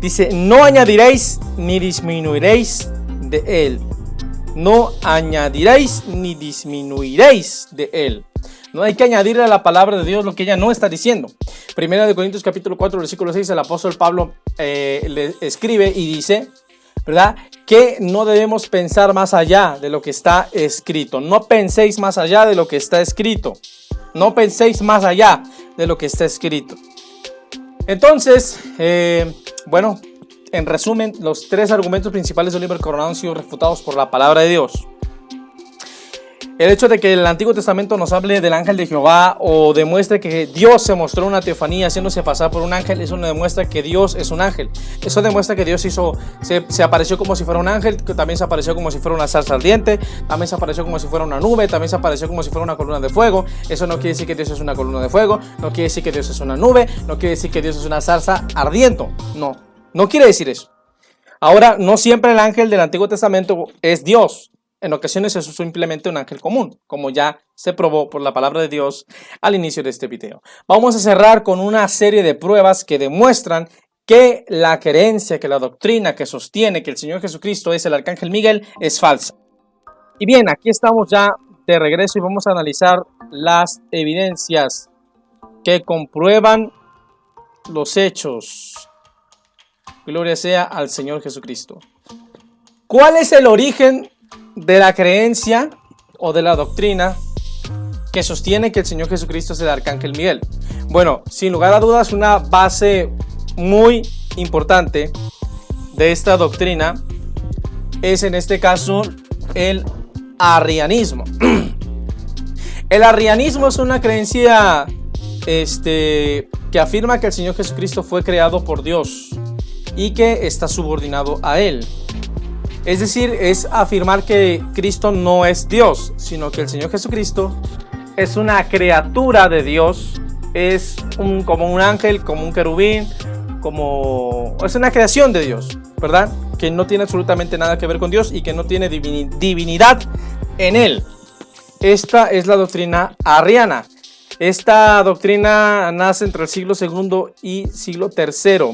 Dice, no añadiréis ni disminuiréis de él. No añadiréis ni disminuiréis de él. No hay que añadirle a la palabra de Dios lo que ella no está diciendo. Primera de Corintios capítulo 4 versículo 6, el apóstol Pablo le escribe y dice, ¿verdad? Que no debemos pensar más allá de lo que está escrito. No penséis más allá de lo que está escrito. No penséis más allá de lo que está escrito. Entonces, bueno, en resumen, los tres argumentos principales de Oliver Coronado han sido refutados por la palabra de Dios. El hecho de que el Antiguo Testamento nos hable del ángel de Jehová o demuestre que Dios se mostró una teofanía haciéndose pasar por un ángel, eso no demuestra que Dios es un ángel. Eso demuestra que Dios se apareció como si fuera un ángel, que también se apareció como si fuera una zarza ardiente, también se apareció como si fuera una nube, también se apareció como si fuera una columna de fuego. Eso no quiere decir que Dios es una columna de fuego, no quiere decir que Dios es una nube, no quiere decir que Dios es una zarza ardiente. No quiere decir eso. Ahora, no siempre el ángel del Antiguo Testamento es Dios. En ocasiones es simplemente un ángel común, como ya se probó por la palabra de Dios al inicio de este video. Vamos a cerrar con una serie de pruebas que demuestran que la creencia, que la doctrina que sostiene que el Señor Jesucristo es el arcángel Miguel es falsa. Y bien, aquí estamos ya de regreso y vamos a analizar las evidencias que comprueban los hechos. Gloria sea al Señor Jesucristo. ¿Cuál es el origen de la creencia o de la doctrina que sostiene que el Señor Jesucristo es el arcángel Miguel? Bueno, sin lugar a dudas, una base muy importante de esta doctrina es en este caso el arrianismo. El arrianismo es una creencia que afirma que el Señor Jesucristo fue creado por Dios y que está subordinado a Él. Es decir, es afirmar que Cristo no es Dios, sino que el Señor Jesucristo es una criatura de Dios, es como un ángel, como un querubín, es una creación de Dios, ¿verdad? Que no tiene absolutamente nada que ver con Dios y que no tiene divinidad en Él. Esta es la doctrina arriana. Esta doctrina nace entre el siglo II y siglo III,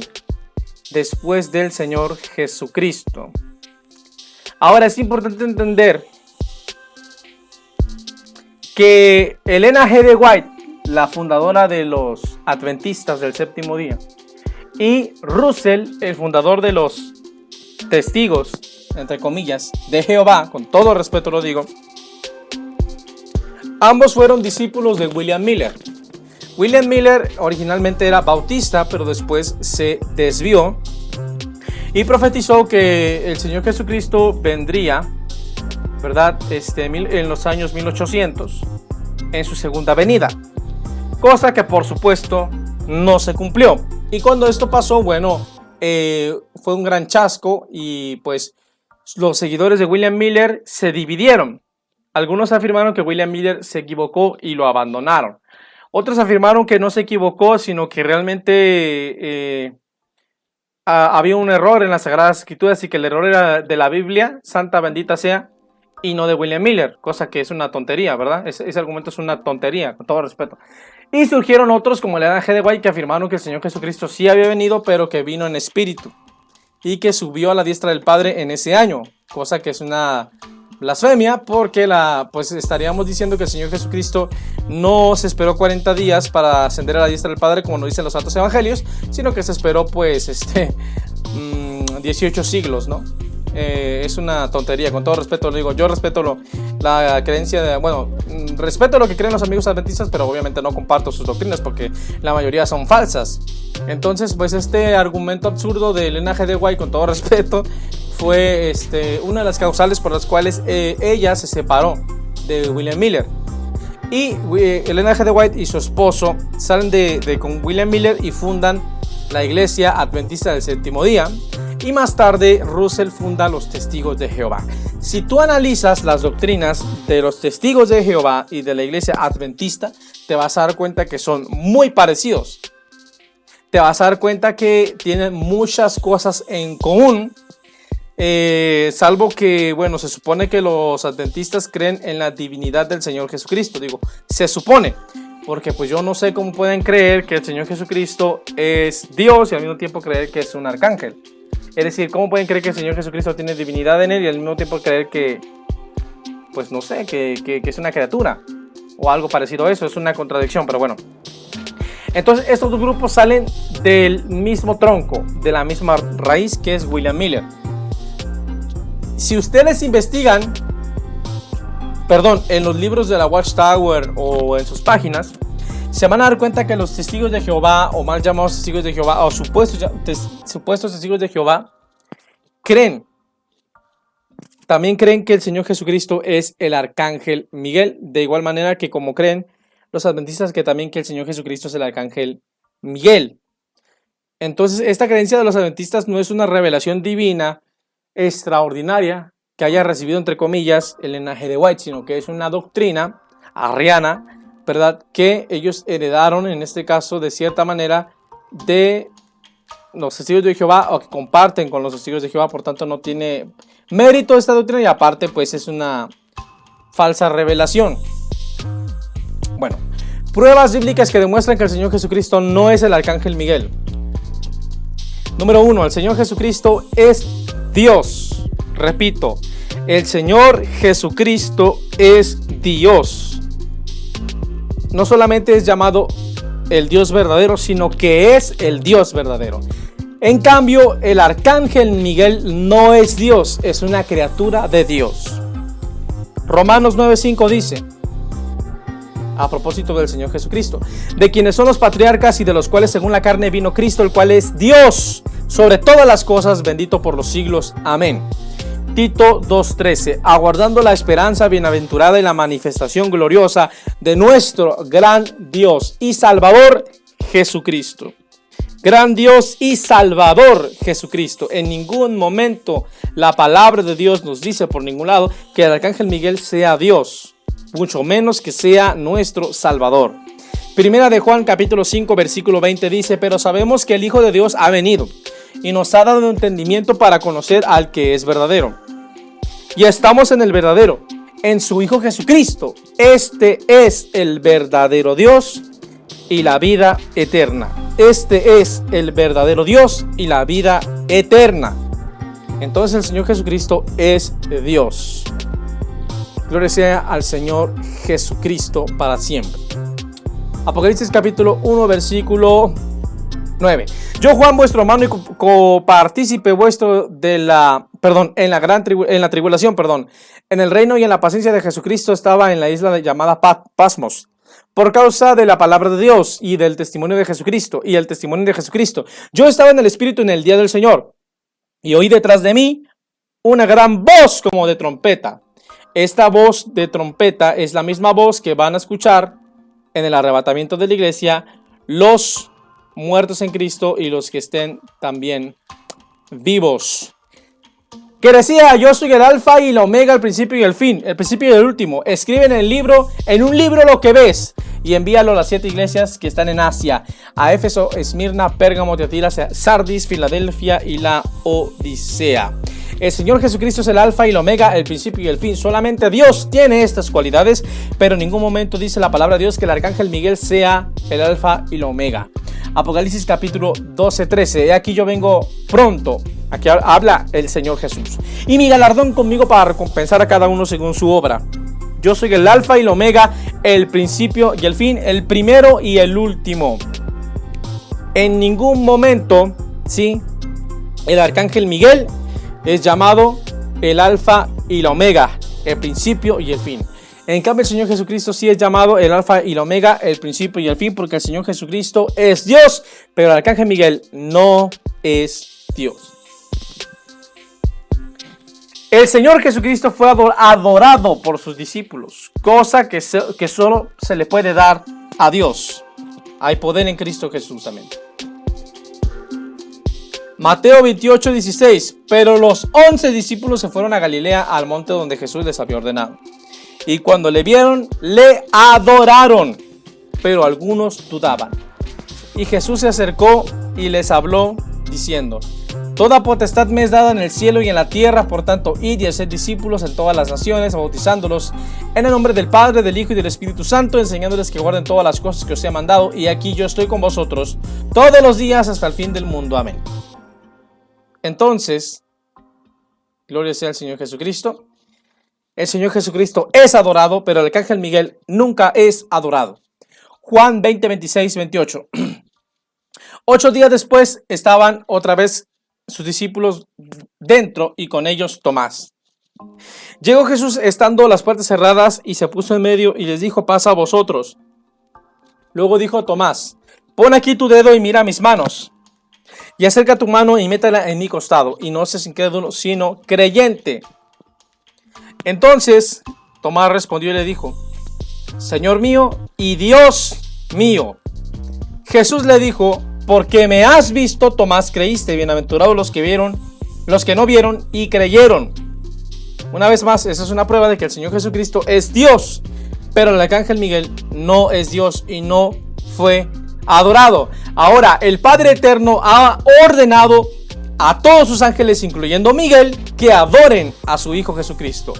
después del Señor Jesucristo. Ahora es importante entender que Elena G. de White, la fundadora de los adventistas del séptimo día, y Russell, el fundador de los testigos, entre comillas, de Jehová, con todo respeto lo digo, ambos fueron discípulos de William Miller. William Miller originalmente era bautista, pero después se desvió y profetizó que el Señor Jesucristo vendría, ¿verdad? En los años 1800, en su segunda venida. Cosa que por supuesto no se cumplió. Y cuando esto pasó, bueno, fue un gran chasco y pues los seguidores de William Miller se dividieron. Algunos afirmaron que William Miller se equivocó y lo abandonaron. Otros afirmaron que no se equivocó, sino que realmente había un error en las Sagradas Escrituras y que el error era de la Biblia, santa bendita sea, y no de William Miller, cosa que es una tontería, ¿verdad? Ese argumento es una tontería, con todo respeto. Y surgieron otros como Ellen G. de White que afirmaron que el Señor Jesucristo sí había venido, pero que vino en espíritu y que subió a la diestra del Padre en ese año, cosa que es una blasfemia, porque pues estaríamos diciendo que el Señor Jesucristo no se esperó 40 días para ascender a la diestra del Padre como nos dicen los santos evangelios, sino que se esperó pues 18 siglos, ¿no? Es una tontería, con todo respeto lo digo. Yo respeto la creencia de, bueno, respeto lo que creen los amigos adventistas, pero obviamente no comparto sus doctrinas porque la mayoría son falsas. Entonces pues este argumento absurdo de Ellen G. de White, con todo respeto, fue una de las causales por las cuales ella se separó de William Miller. Y Ellen G. de White y su esposo salen con William Miller y fundan la Iglesia Adventista del Séptimo Día. Y más tarde Russell funda los Testigos de Jehová. Si tú analizas las doctrinas de los Testigos de Jehová y de la Iglesia Adventista, te vas a dar cuenta que son muy parecidos. Te vas a dar cuenta que tienen muchas cosas en común. Salvo que, bueno, se supone que los adventistas creen en la divinidad del Señor Jesucristo. Digo, se supone, porque pues yo no sé cómo pueden creer que el Señor Jesucristo es Dios y al mismo tiempo creer que es un arcángel. Es decir, ¿cómo pueden creer que el Señor Jesucristo tiene divinidad en él y al mismo tiempo creer que, pues no sé, que es una criatura o algo parecido a eso? Es una contradicción, pero bueno. Entonces estos dos grupos salen del mismo tronco, de la misma raíz, que es William Miller. Si ustedes investigan, en los libros de la Watchtower o en sus páginas, se van a dar cuenta que los testigos de Jehová, o mal llamados testigos de Jehová, o supuestos testigos de Jehová, también creen que el Señor Jesucristo es el arcángel Miguel, de igual manera que como creen los adventistas que también que el Señor Jesucristo es el arcángel Miguel. Entonces esta creencia de los adventistas no es una revelación divina extraordinaria que haya recibido, entre comillas, el Ellen G. de White, sino que es una doctrina arriana, ¿verdad?, que ellos heredaron, en este caso, de cierta manera, de los testigos de Jehová, o que comparten con los testigos de Jehová. Por tanto no tiene mérito esta doctrina y aparte pues es una falsa revelación. Bueno, pruebas bíblicas que demuestran que el Señor Jesucristo no es el arcángel Miguel. Número 1, el Señor Jesucristo es Dios. Repito, el Señor Jesucristo es Dios. No solamente es llamado el Dios verdadero, sino que es el Dios verdadero. En cambio, el arcángel Miguel no es Dios, es una criatura de Dios. Romanos 9:5 dice, a propósito del Señor Jesucristo, de quienes son los patriarcas y de los cuales según la carne vino Cristo, el cual es Dios sobre todas las cosas, bendito por los siglos. Amén. Tito 2:13, aguardando la esperanza bienaventurada y la manifestación gloriosa de nuestro gran Dios y Salvador Jesucristo. Gran Dios y Salvador Jesucristo. En ningún momento la palabra de Dios nos dice por ningún lado que el arcángel Miguel sea Dios, mucho menos que sea nuestro Salvador. Primera de Juan capítulo 5 versículo 20 dice, pero sabemos que el Hijo de Dios ha venido y nos ha dado entendimiento para conocer al que es verdadero. Y estamos en el verdadero, en su Hijo Jesucristo. Este es el verdadero Dios y la vida eterna. Este es el verdadero Dios y la vida eterna. Entonces el Señor Jesucristo es Dios. Gloria sea al Señor Jesucristo para siempre. Apocalipsis capítulo 1 versículo 9. Yo, Juan, vuestro hermano y copartícipe vuestro en la tribulación, en el reino y en la paciencia de Jesucristo, estaba en la isla llamada Pasmos, por causa de la palabra de Dios y del testimonio de Jesucristo, Yo estaba en el Espíritu en el día del Señor, y oí detrás de mí una gran voz como de trompeta. Esta voz de trompeta es la misma voz que van a escuchar en el arrebatamiento de la iglesia los muertos en Cristo y los que estén también vivos. Que decía: yo soy el alfa y la omega, el principio y el fin, el principio y el último. Escribe en un libro lo que ves y envíalo a las 7 iglesias que están en Asia: a Éfeso, Esmirna, Pérgamo, Tiatira, Sardis, Filadelfia y la Odisea. El Señor Jesucristo es el alfa y el omega, el principio y el fin. Solamente Dios tiene estas cualidades, pero en ningún momento dice la palabra de Dios que el arcángel Miguel sea el alfa y la omega. Apocalipsis capítulo 12-13. Aquí yo vengo pronto. Aquí habla el Señor Jesús. Y mi galardón conmigo para recompensar a cada uno según su obra. Yo soy el alfa y el omega, el principio y el fin, el primero y el último. En ningún momento, ¿sí?, el arcángel Miguel es llamado el alfa y la omega, el principio y el fin. En cambio, el Señor Jesucristo sí es llamado el alfa y la omega, el principio y el fin, porque el Señor Jesucristo es Dios, pero el arcángel Miguel no es Dios. El Señor Jesucristo fue adorado por sus discípulos, cosa que solo se le puede dar a Dios. Hay poder en Cristo Jesús, amén. Mateo 28:16. Pero los 11 discípulos se fueron a Galilea, al monte donde Jesús les había ordenado. Y cuando le vieron, le adoraron, pero algunos dudaban. Y Jesús se acercó y les habló, diciendo: toda potestad me es dada en el cielo y en la tierra, por tanto, id y haced discípulos en todas las naciones, bautizándolos en el nombre del Padre, del Hijo y del Espíritu Santo, enseñándoles que guarden todas las cosas que os he mandado, y aquí yo estoy con vosotros todos los días hasta el fin del mundo. Amén. Entonces, gloria sea al Señor Jesucristo. El Señor Jesucristo es adorado, pero el arcángel Miguel nunca es adorado. Juan 20:26-28. 8 días después estaban otra vez sus discípulos dentro y con ellos Tomás. Llegó Jesús estando las puertas cerradas y se puso en medio y les dijo: pasa a vosotros. Luego dijo a Tomás: pon aquí tu dedo y mira mis manos. Y acerca tu mano y métela en mi costado. Y no seas incrédulo, sino creyente. Entonces Tomás respondió y le dijo: Señor mío y Dios mío. Jesús le dijo: porque me has visto, Tomás, creíste. Bienaventurados los que no vieron y creyeron. Una vez más, esa es una prueba de que el Señor Jesucristo es Dios, pero el arcángel Miguel no es Dios y no fue adorado. Ahora, el Padre Eterno ha ordenado a todos sus ángeles, incluyendo Miguel, que adoren a su Hijo Jesucristo.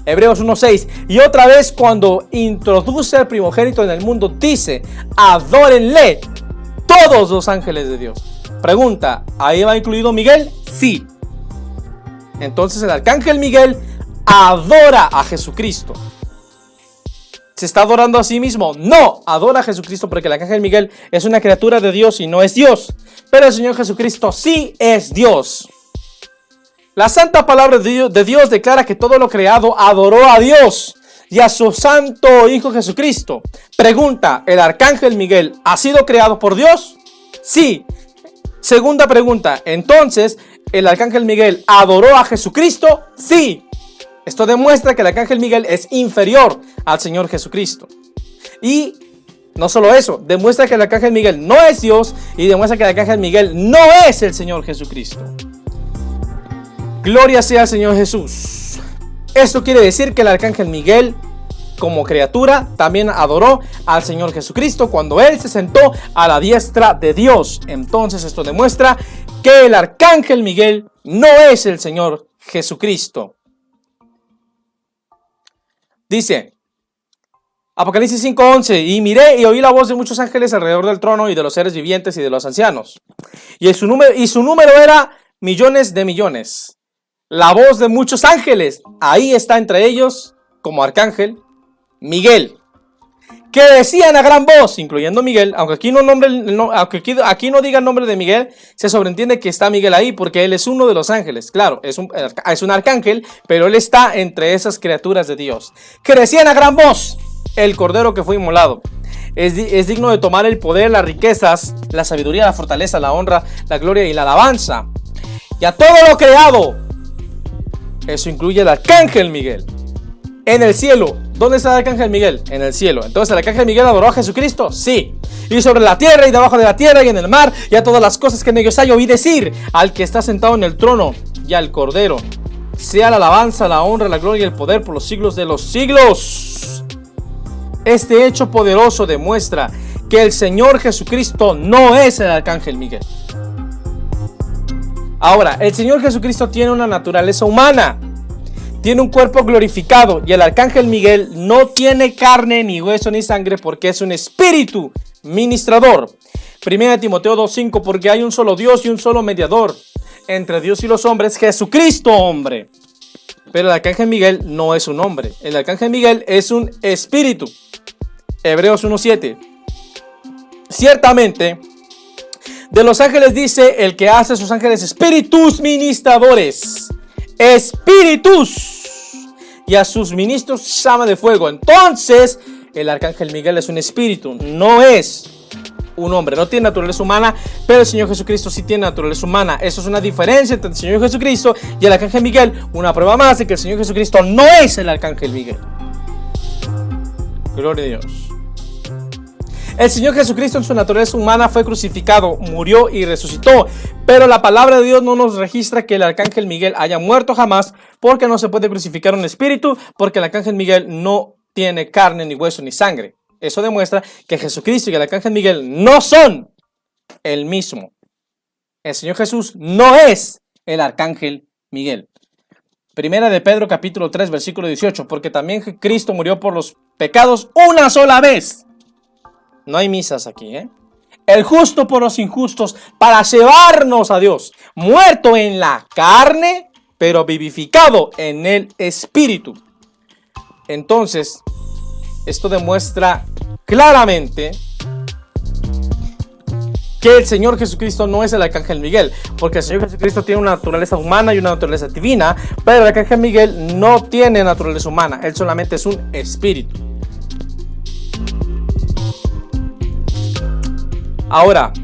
Hebreos 1:6. Y otra vez, cuando introduce al primogénito en el mundo, dice: adórenle todos los ángeles de Dios. Pregunta: ¿ahí va incluido Miguel? Sí. Entonces el arcángel Miguel adora a Jesucristo. ¿Se está adorando a sí mismo? No, adora a Jesucristo, porque el arcángel Miguel es una criatura de Dios y no es Dios. Pero el Señor Jesucristo sí es Dios. La santa palabra de Dios declara que todo lo creado adoró a Dios y a su santo Hijo Jesucristo. Pregunta: ¿el arcángel Miguel ha sido creado por Dios? Sí. Segunda pregunta: entonces, ¿el arcángel Miguel adoró a Jesucristo? Sí. Esto demuestra que el arcángel Miguel es inferior al Señor Jesucristo. Y no solo eso, demuestra que el arcángel Miguel no es Dios y demuestra que el arcángel Miguel no es el Señor Jesucristo. Gloria sea al Señor Jesús. Esto quiere decir que el arcángel Miguel, como criatura, también adoró al Señor Jesucristo cuando él se sentó a la diestra de Dios. Entonces esto demuestra que el arcángel Miguel no es el Señor Jesucristo. Dice Apocalipsis 5:11: y miré y oí la voz de muchos ángeles alrededor del trono y de los seres vivientes y de los ancianos. Y su número era millones de millones. La voz de muchos ángeles. Ahí está entre ellos, como arcángel, Miguel, que decían a gran voz, incluyendo Miguel, aunque aquí aquí no diga el nombre de Miguel, se sobreentiende que está Miguel ahí porque él es uno de los ángeles. Claro, es un arcángel, pero él está entre esas criaturas de Dios. Que decían a gran voz, el cordero que fue inmolado es digno de tomar el poder, las riquezas, la sabiduría, la fortaleza, la honra, la gloria y la alabanza. Y a todo lo creado. Eso incluye el arcángel Miguel. En el cielo. ¿Dónde está el arcángel Miguel? En el cielo. Entonces, ¿el arcángel Miguel adoró a Jesucristo? Sí. Y sobre la tierra y debajo de la tierra y en el mar y a todas las cosas que en ellos hay, oí decir al que está sentado en el trono y al cordero, sea la alabanza, la honra, la gloria y el poder por los siglos de los siglos. Este hecho poderoso demuestra que el Señor Jesucristo no es el arcángel Miguel. Ahora, el Señor Jesucristo tiene una naturaleza humana. Tiene un cuerpo glorificado y el arcángel Miguel no tiene carne, ni hueso, ni sangre porque es un espíritu ministrador. 1 Timoteo 2:5, porque hay un solo Dios y un solo mediador entre Dios y los hombres, Jesucristo hombre. Pero el arcángel Miguel no es un hombre. El arcángel Miguel es un espíritu. Hebreos 1:7. Ciertamente, de los ángeles dice el que hace a sus ángeles espíritus ministradores. Espíritus. Y a sus ministros llama de fuego. Entonces, el arcángel Miguel es un espíritu, no es un hombre, no tiene naturaleza humana, pero el Señor Jesucristo sí tiene naturaleza humana. Eso es una diferencia entre el Señor Jesucristo y el arcángel Miguel. Una prueba más de que el Señor Jesucristo no es el arcángel Miguel. Gloria a Dios. El Señor Jesucristo en su naturaleza humana fue crucificado, murió y resucitó. Pero la palabra de Dios no nos registra que el arcángel Miguel haya muerto jamás, porque no se puede crucificar un espíritu, porque el arcángel Miguel no tiene carne, ni hueso, ni sangre. Eso demuestra que Jesucristo y el arcángel Miguel no son el mismo. El Señor Jesús no es el arcángel Miguel. Primera de Pedro capítulo 3 versículo 18, porque también Cristo murió por los pecados una sola vez. No hay misas aquí, El justo por los injustos para llevarnos a Dios. Muerto en la carne, pero vivificado en el espíritu. Entonces, esto demuestra claramente que el Señor Jesucristo no es el arcángel Miguel. Porque el Señor Jesucristo tiene una naturaleza humana y una naturaleza divina. Pero el arcángel Miguel no tiene naturaleza humana. Él solamente es un espíritu. Ahora,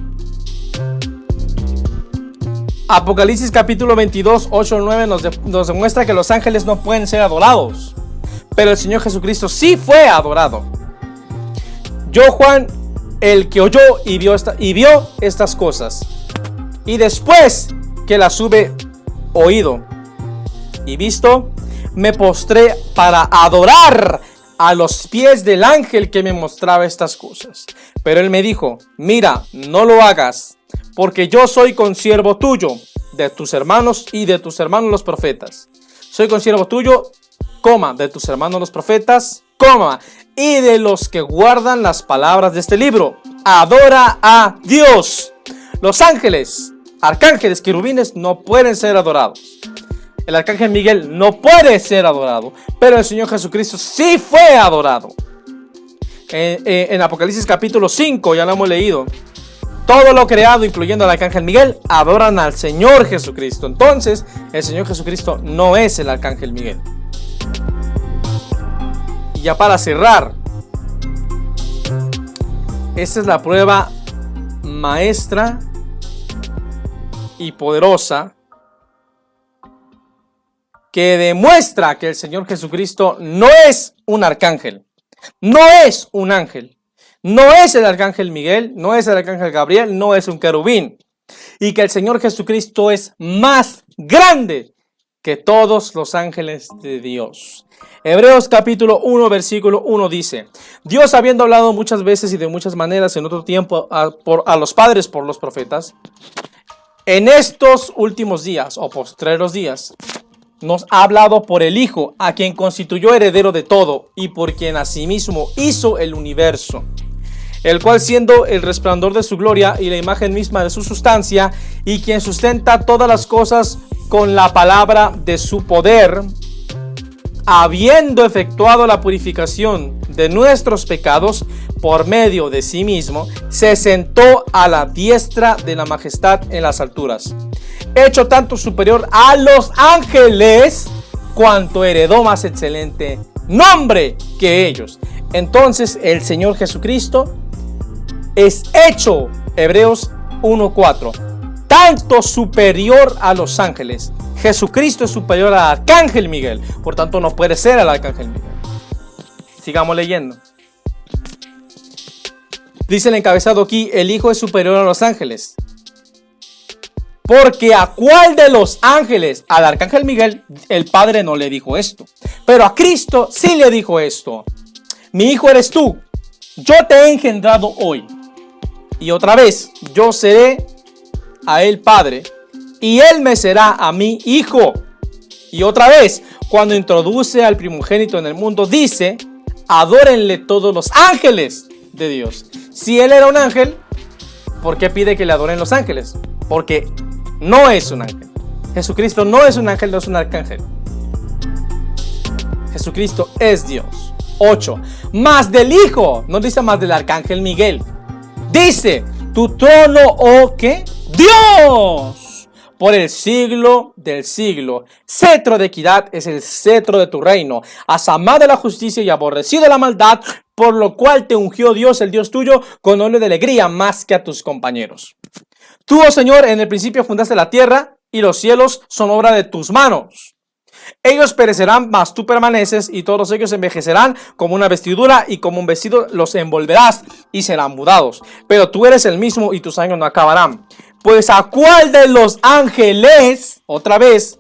Apocalipsis capítulo 22, 8 al 9 nos demuestra que los ángeles no pueden ser adorados, pero el Señor Jesucristo sí fue adorado. Yo, Juan, el que oyó y vio estas cosas, y después que las hube oído y visto, me postré para adorar a los pies del ángel que me mostraba estas cosas. Pero él me dijo, mira, no lo hagas, porque yo soy consiervo tuyo, de tus hermanos y de tus hermanos los profetas. Soy consiervo tuyo, de tus hermanos los profetas, y de los que guardan las palabras de este libro. Adora a Dios. Los ángeles, arcángeles, querubines no pueden ser adorados. El arcángel Miguel no puede ser adorado, pero el Señor Jesucristo sí fue adorado. En Apocalipsis capítulo 5, ya lo hemos leído, todo lo creado, incluyendo al arcángel Miguel, adoran al Señor Jesucristo. Entonces, el Señor Jesucristo no es el arcángel Miguel. Y ya para cerrar, esta es la prueba maestra y poderosa que demuestra que el Señor Jesucristo no es un arcángel, no es un ángel, no es el arcángel Miguel, no es el arcángel Gabriel, no es un querubín, y que el Señor Jesucristo es más grande que todos los ángeles de Dios. Hebreos capítulo 1 versículo 1 dice, Dios habiendo hablado muchas veces y de muchas maneras en otro tiempo a los padres por los profetas, en estos últimos días o postreros días, nos ha hablado por el Hijo, a quien constituyó heredero de todo y por quien asimismo hizo el universo, el cual siendo el resplandor de su gloria y la imagen misma de su sustancia, y quien sustenta todas las cosas con la palabra de su poder, habiendo efectuado la purificación de nuestros pecados por medio de sí mismo, se sentó a la diestra de la majestad en las alturas, hecho tanto superior a los ángeles, cuanto heredó más excelente nombre que ellos. Entonces el Señor Jesucristo es hecho, Hebreos 1:4, tanto superior a los ángeles. Jesucristo es superior al arcángel Miguel, por tanto no puede ser el arcángel Miguel. Sigamos leyendo. Dice el encabezado aquí: el Hijo es superior a los ángeles. Porque ¿a cuál de los ángeles? Al arcángel Miguel el Padre no le dijo esto, pero a Cristo sí le dijo esto: mi hijo eres tú, yo te he engendrado hoy. Y otra vez, yo seré a él padre, y él me será a mí hijo. Y otra vez, cuando introduce al primogénito en el mundo, dice: adórenle todos los ángeles de Dios. Si él era un ángel, ¿por qué pide que le adoren los ángeles? Porque no es un ángel. Jesucristo no es un ángel, no es un arcángel. Jesucristo es Dios. 8. Más del Hijo, no dice más del arcángel Miguel. Dice: tu trono, oh, ¿qué? Dios, por el siglo del siglo. Cetro de equidad es el cetro de tu reino. Has amado la justicia y aborrecido la maldad, por lo cual te ungió Dios, el Dios tuyo, con óleo de alegría más que a tus compañeros. Tú, oh Señor, en el principio fundaste la tierra, y los cielos son obra de tus manos. Ellos perecerán, mas tú permaneces, y todos ellos envejecerán como una vestidura, y como un vestido los envolverás, y serán mudados. Pero tú eres el mismo, y tus años no acabarán. Pues ¿a cuál de los ángeles? Otra vez,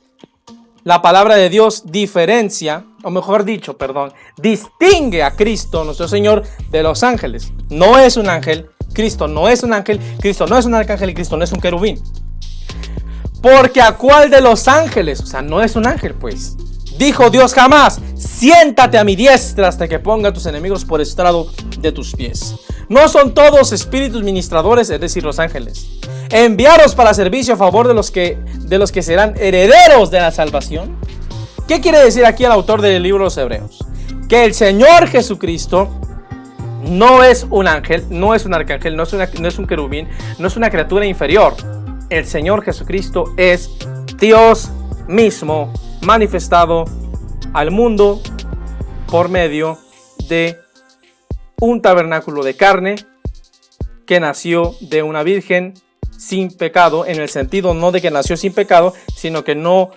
la palabra de Dios diferencia, o mejor dicho, distingue a Cristo, nuestro Señor, de los ángeles. No es un ángel, Cristo no es un ángel, Cristo no es un arcángel, y Cristo no es un querubín. Porque ¿a cuál de los ángeles? O sea, no es un ángel, pues. Dijo Dios jamás: siéntate a mi diestra hasta que ponga a tus enemigos por estrado de tus pies. No son todos espíritus ministradores, es decir, los ángeles, enviados para servicio a favor de los que serán herederos de la salvación. ¿Qué quiere decir aquí el autor del libro de los Hebreos? Que el Señor Jesucristo no es un ángel, no es un arcángel, no es un querubín, no es una criatura inferior. El Señor Jesucristo es Dios mismo manifestado al mundo por medio de un tabernáculo de carne que nació de una virgen sin pecado, en el sentido no de que nació sin pecado, sino que no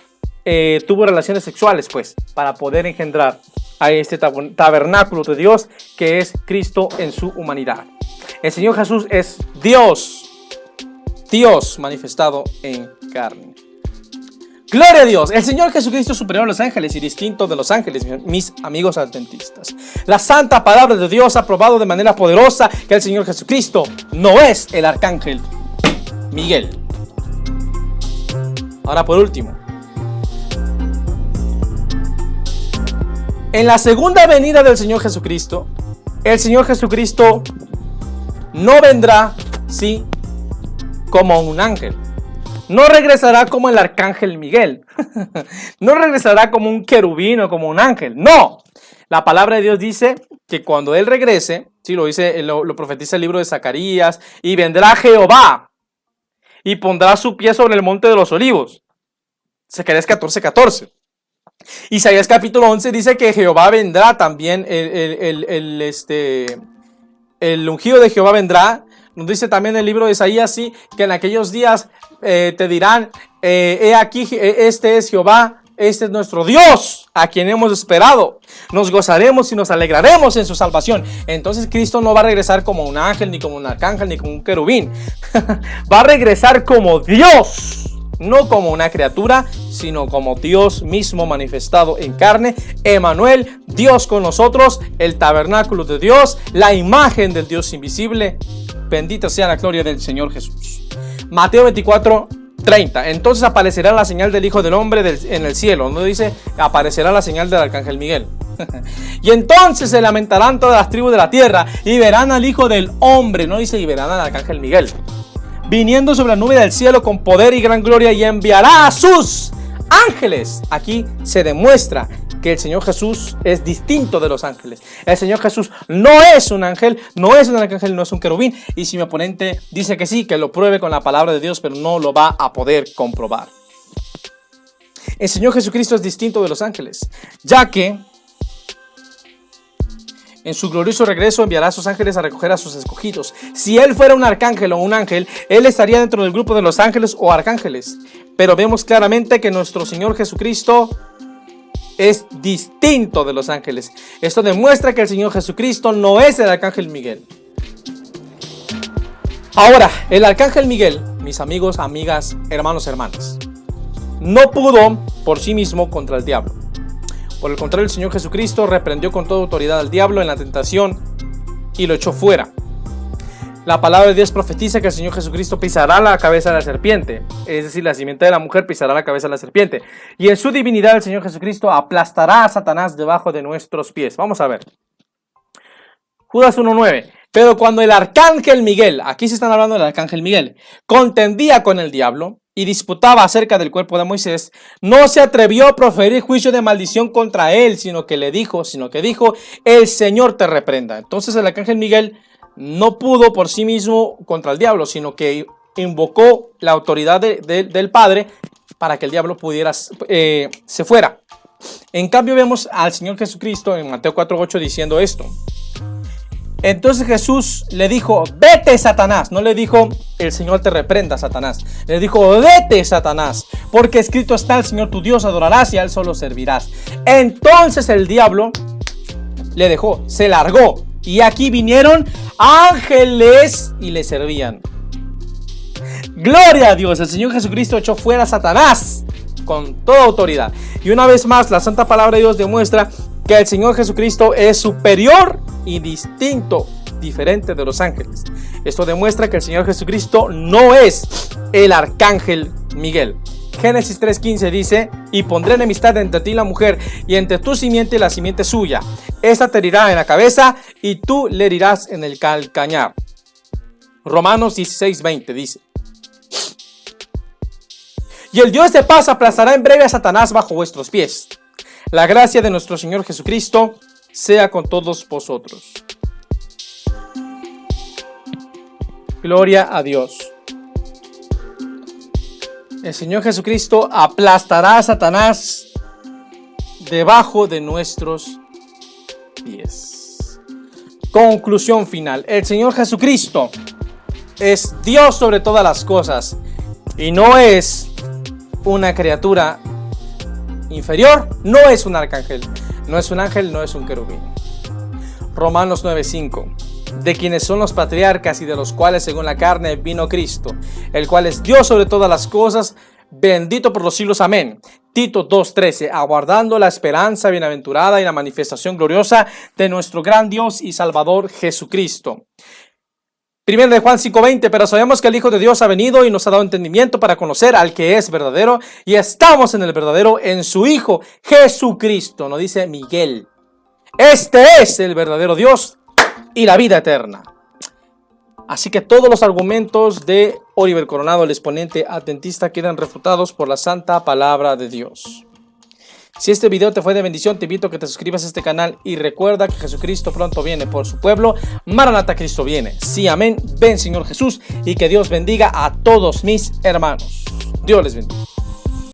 tuvo relaciones sexuales, pues, para poder engendrar a este tabernáculo de Dios que es Cristo en su humanidad. El Señor Jesús es Dios manifestado en carne. Gloria a Dios. El Señor Jesucristo es superior a los ángeles y distinto de los ángeles, mis amigos adventistas. La santa palabra de Dios ha probado de manera poderosa que el Señor Jesucristo no es el arcángel Miguel. Ahora, por último, en la segunda venida del Señor Jesucristo, el Señor Jesucristo no vendrá, sí, como un ángel. No regresará como el arcángel Miguel. No regresará como un querubín o como un ángel. No. La palabra de Dios dice que cuando Él regrese, sí, lo profetiza el libro de Zacarías, y vendrá Jehová y pondrá su pie sobre el monte de los olivos. Zacarías 14:14. Isaías capítulo 11 dice que Jehová vendrá también, el ungido de Jehová vendrá. Nos dice también el libro de Isaías, sí, que en aquellos días te dirán: he aquí, este es Jehová, este es nuestro Dios, a quien hemos esperado. Nos gozaremos y nos alegraremos en su salvación. Entonces Cristo no va a regresar como un ángel, ni como un arcángel, ni como un querubín. Va a regresar como Dios. No como una criatura, sino como Dios mismo manifestado en carne. Emmanuel, Dios con nosotros, el tabernáculo de Dios, la imagen del Dios invisible. Bendita sea la gloria del Señor Jesús. Mateo 24:30. Entonces aparecerá la señal del Hijo del Hombre en el cielo. No dice aparecerá la señal del arcángel Miguel. Y entonces se lamentarán todas las tribus de la tierra y verán al Hijo del Hombre. No dice y verán al arcángel Miguel, viniendo sobre la nube del cielo con poder y gran gloria, y enviará a sus ángeles. Aquí se demuestra que el Señor Jesús es distinto de los ángeles. El Señor Jesús no es un ángel, no es un arcángel, no es un querubín. Y si mi oponente dice que sí, que lo pruebe con la palabra de Dios, pero no lo va a poder comprobar. El Señor Jesucristo es distinto de los ángeles, ya que en su glorioso regreso enviará a sus ángeles a recoger a sus escogidos. Si Él fuera un arcángel o un ángel, Él estaría dentro del grupo de los ángeles o arcángeles. Pero vemos claramente que nuestro Señor Jesucristo es distinto de los ángeles. Esto demuestra que el Señor Jesucristo no es el arcángel Miguel. Ahora, el arcángel Miguel, mis amigos, amigas, hermanos, hermanas, no pudo por sí mismo contra el diablo. Por el contrario, el Señor Jesucristo reprendió con toda autoridad al diablo en la tentación y lo echó fuera. La palabra de Dios profetiza que el Señor Jesucristo pisará la cabeza de la serpiente, es decir, la simiente de la mujer pisará la cabeza de la serpiente. Y en su divinidad el Señor Jesucristo aplastará a Satanás debajo de nuestros pies. Vamos a ver. Judas 1:9. Pero cuando el arcángel Miguel, aquí se están hablando del arcángel Miguel, contendía con el diablo y disputaba acerca del cuerpo de Moisés, no se atrevió a proferir juicio de maldición contra él, sino que dijo, el Señor te reprenda. Entonces el arcángel Miguel no pudo por sí mismo contra el diablo, sino que invocó la autoridad del Padre para que el diablo pudiera se fuera. En cambio vemos al Señor Jesucristo en Mateo 4:8 diciendo esto. Entonces Jesús le dijo, vete Satanás. No le dijo, el Señor te reprenda Satanás. Le dijo, vete Satanás, porque escrito está, el Señor tu Dios adorarás y a Él solo servirás. Entonces el diablo le dejó, se largó. Y aquí vinieron ángeles y le servían. Gloria a Dios, el Señor Jesucristo echó fuera a Satanás con toda autoridad. Y una vez más, la santa palabra de Dios demuestra que el Señor Jesucristo es superior y distinto, diferente de los ángeles. Esto demuestra que el Señor Jesucristo no es el arcángel Miguel. Génesis 3:15 dice, y pondré enemistad entre ti y la mujer, y entre tu simiente y la simiente suya. Esta te herirá en la cabeza, y tú le herirás en el calcañar. Romanos 16:20 dice, y el Dios de paz aplastará en breve a Satanás bajo vuestros pies. La gracia de nuestro Señor Jesucristo sea con todos vosotros. Gloria a Dios. El Señor Jesucristo aplastará a Satanás debajo de nuestros pies. Conclusión final. El Señor Jesucristo es Dios sobre todas las cosas y no es una criatura inferior, no es un arcángel, no es un ángel, no es un querubín. Romanos 9:5. De quienes son los patriarcas y de los cuales según la carne vino Cristo, el cual es Dios sobre todas las cosas, bendito por los siglos, amén. Tito 2:13, aguardando la esperanza bienaventurada y la manifestación gloriosa de nuestro gran Dios y Salvador Jesucristo. 1 de Juan 5:20, pero sabemos que el Hijo de Dios ha venido y nos ha dado entendimiento para conocer al que es verdadero, y estamos en el verdadero, en su Hijo Jesucristo. No dice Miguel. Este es el verdadero Dios y la vida eterna. Así que todos los argumentos de Oliver Coronado, el exponente adventista, quedan refutados por la santa palabra de Dios. Si este video te fue de bendición, te invito a que te suscribas a este canal y recuerda que Jesucristo pronto viene por su pueblo. Maranata, Cristo viene. Sí, amén. Ven, Señor Jesús, y que Dios bendiga a todos mis hermanos. Dios les bendiga.